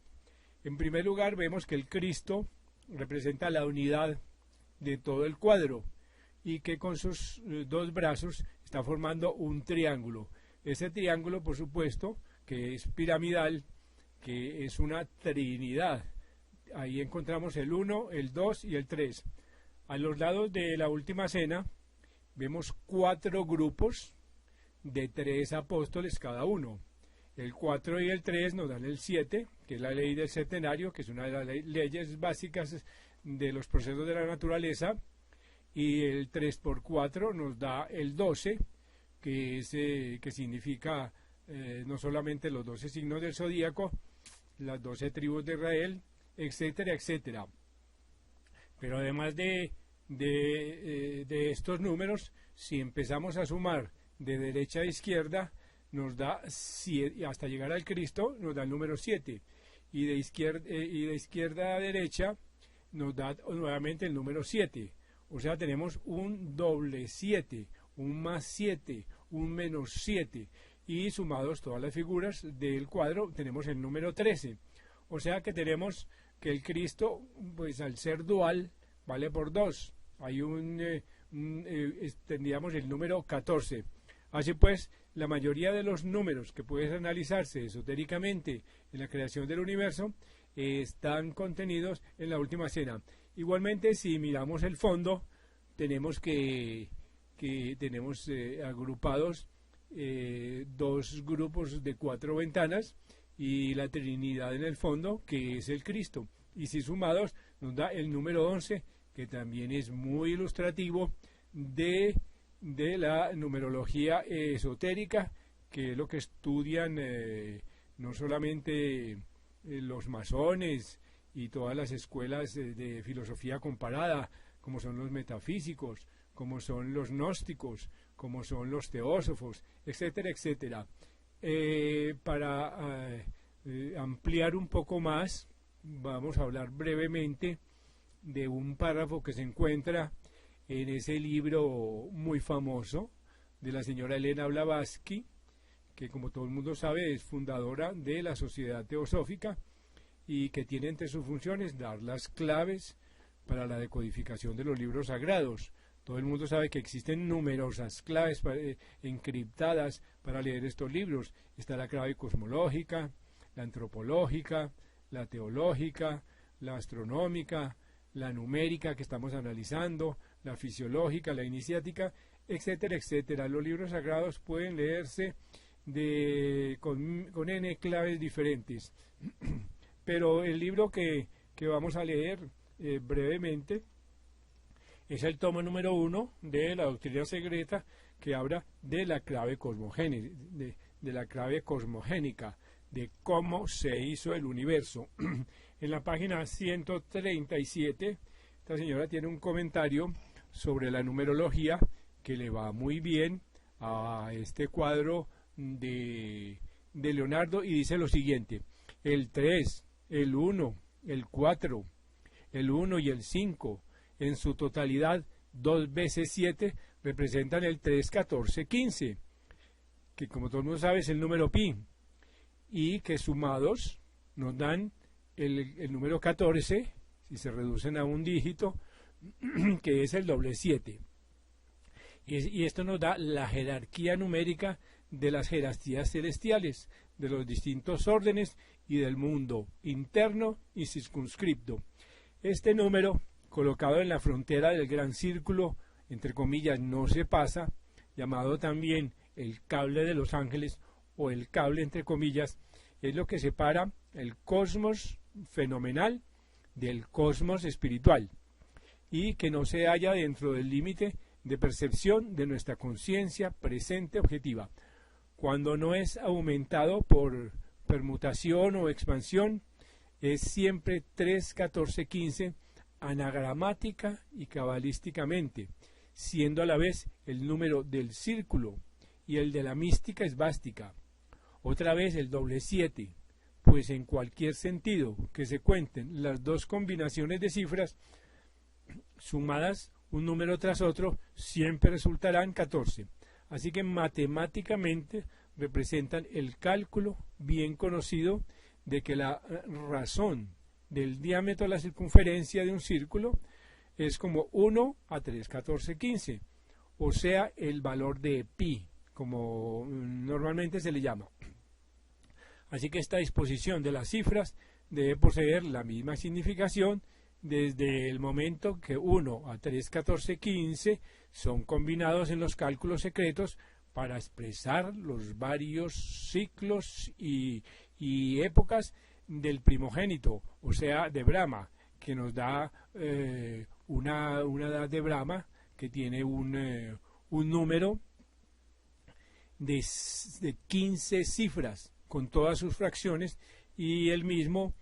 En primer lugar, vemos que el Cristo representa la unidad de todo el cuadro y que con sus dos brazos está formando un triángulo. Ese triángulo, por supuesto, que es piramidal, que es una trinidad. Ahí encontramos el 1, el 2 y el 3. A los lados de la Última Cena vemos 4 grupos de 3 apóstoles cada uno. El 4 y el 3 nos dan el 7, que es la ley del septenario, que es una de las leyes básicas de los procesos de la naturaleza, y el 3 por 4 nos da el 12, que significa no solamente los 12 signos del zodíaco, las 12 tribus de Israel, etcétera, etcétera. Pero además de estos números, si empezamos a sumar de derecha a izquierda, nos da 7, hasta llegar al Cristo nos da el número 7, y de izquierda a derecha nos da nuevamente el número 7. O sea, tenemos un doble 7, un más 7, un menos 7, y sumados todas las figuras del cuadro tenemos el número 13. O sea que tenemos que el Cristo, pues al ser dual, vale por 2. Hay tendríamos el número 14. Así pues, la mayoría de los números que pueden analizarse esotéricamente en la creación del universo están contenidos en la Última Cena. Igualmente, si miramos el fondo, tenemos que tenemos agrupados 2 grupos de 4 ventanas y la Trinidad en el fondo, que es el Cristo. Y si sumados, nos da el número 11, que también es muy ilustrativo de la numerología esotérica, que es lo que estudian no solamente los masones y todas las escuelas de filosofía comparada, como son los metafísicos, como son los gnósticos, como son los teósofos, etcétera, etcétera. Para ampliar un poco más, vamos a hablar brevemente de un párrafo que se encuentra en ese libro muy famoso de la señora Elena Blavatsky, que como todo el mundo sabe es fundadora de la Sociedad Teosófica y que tiene entre sus funciones dar las claves para la decodificación de los libros sagrados. Todo el mundo sabe que existen numerosas claves encriptadas para leer estos libros. Está la clave cosmológica, la antropológica, la teológica, la astronómica, la numérica que estamos analizando, la fisiológica, la iniciática, etcétera, etcétera. Los libros sagrados pueden leerse con N claves diferentes. Pero el libro que vamos a leer brevemente es el tomo número 1 de la Doctrina Secreta, que habla de la clave cosmogénica, de cómo se hizo el universo. En la página 137, esta señora tiene un comentario sobre la numerología que le va muy bien a este cuadro de Leonardo, y dice lo siguiente: el 3, el 1, el 4, el 1 y el 5, en su totalidad 2 veces 7, representan el 3, 14, 15, que como todo el mundo sabe es el número pi, y que sumados nos dan el número 14, si se reducen a un dígito, que es el doble 7. Y esto nos da la jerarquía numérica de las jerarquías celestiales, de los distintos órdenes y del mundo interno y circunscripto. Este número, colocado en la frontera del gran círculo, entre comillas, no se pasa, llamado también el cable de los ángeles o el cable entre comillas, es lo que separa el cosmos fenomenal del cosmos espiritual, y que no se halla dentro del límite de percepción de nuestra conciencia presente objetiva. Cuando no es aumentado por permutación o expansión, es siempre 3, 14, 15, anagramática y cabalísticamente. siendo a la vez el número del círculo y el de la mística esvástica. Otra vez el doble 7, pues en cualquier sentido que se cuenten las dos combinaciones de cifras sumadas un número tras otro, siempre resultarán 14. Así que matemáticamente representan el cálculo bien conocido de que la razón del diámetro de la circunferencia de un círculo es como 1 a 3, 14, 15, o sea, el valor de pi, como normalmente se le llama. Así que esta disposición de las cifras debe poseer la misma significación desde el momento que 1 a 3, 14, 15 son combinados en los cálculos secretos para expresar los varios ciclos y épocas del primogénito, o sea, de Brahma, que nos da una edad de Brahma que tiene un número de 15 cifras con todas sus fracciones, y el mismo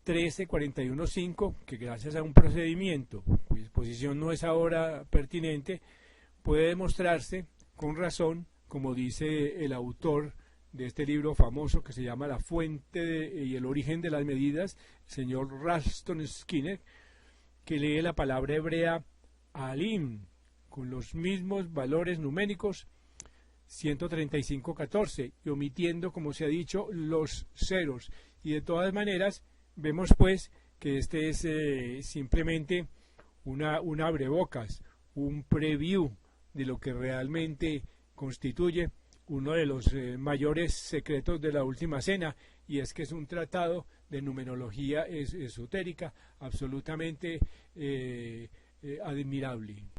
1341.5, que gracias a un procedimiento cuya exposición no es ahora pertinente, puede demostrarse con razón, como dice el autor de este libro famoso que se llama La fuente y el origen de las medidas, el señor Ralston Skinner, que lee la palabra hebrea alim con los mismos valores numéricos 135.14 y omitiendo, como se ha dicho, los ceros. Y de todas maneras vemos pues que este es simplemente una abrebocas, un preview de lo que realmente constituye uno de los mayores secretos de la Última Cena, y es que es un tratado de numerología esotérica absolutamente admirable.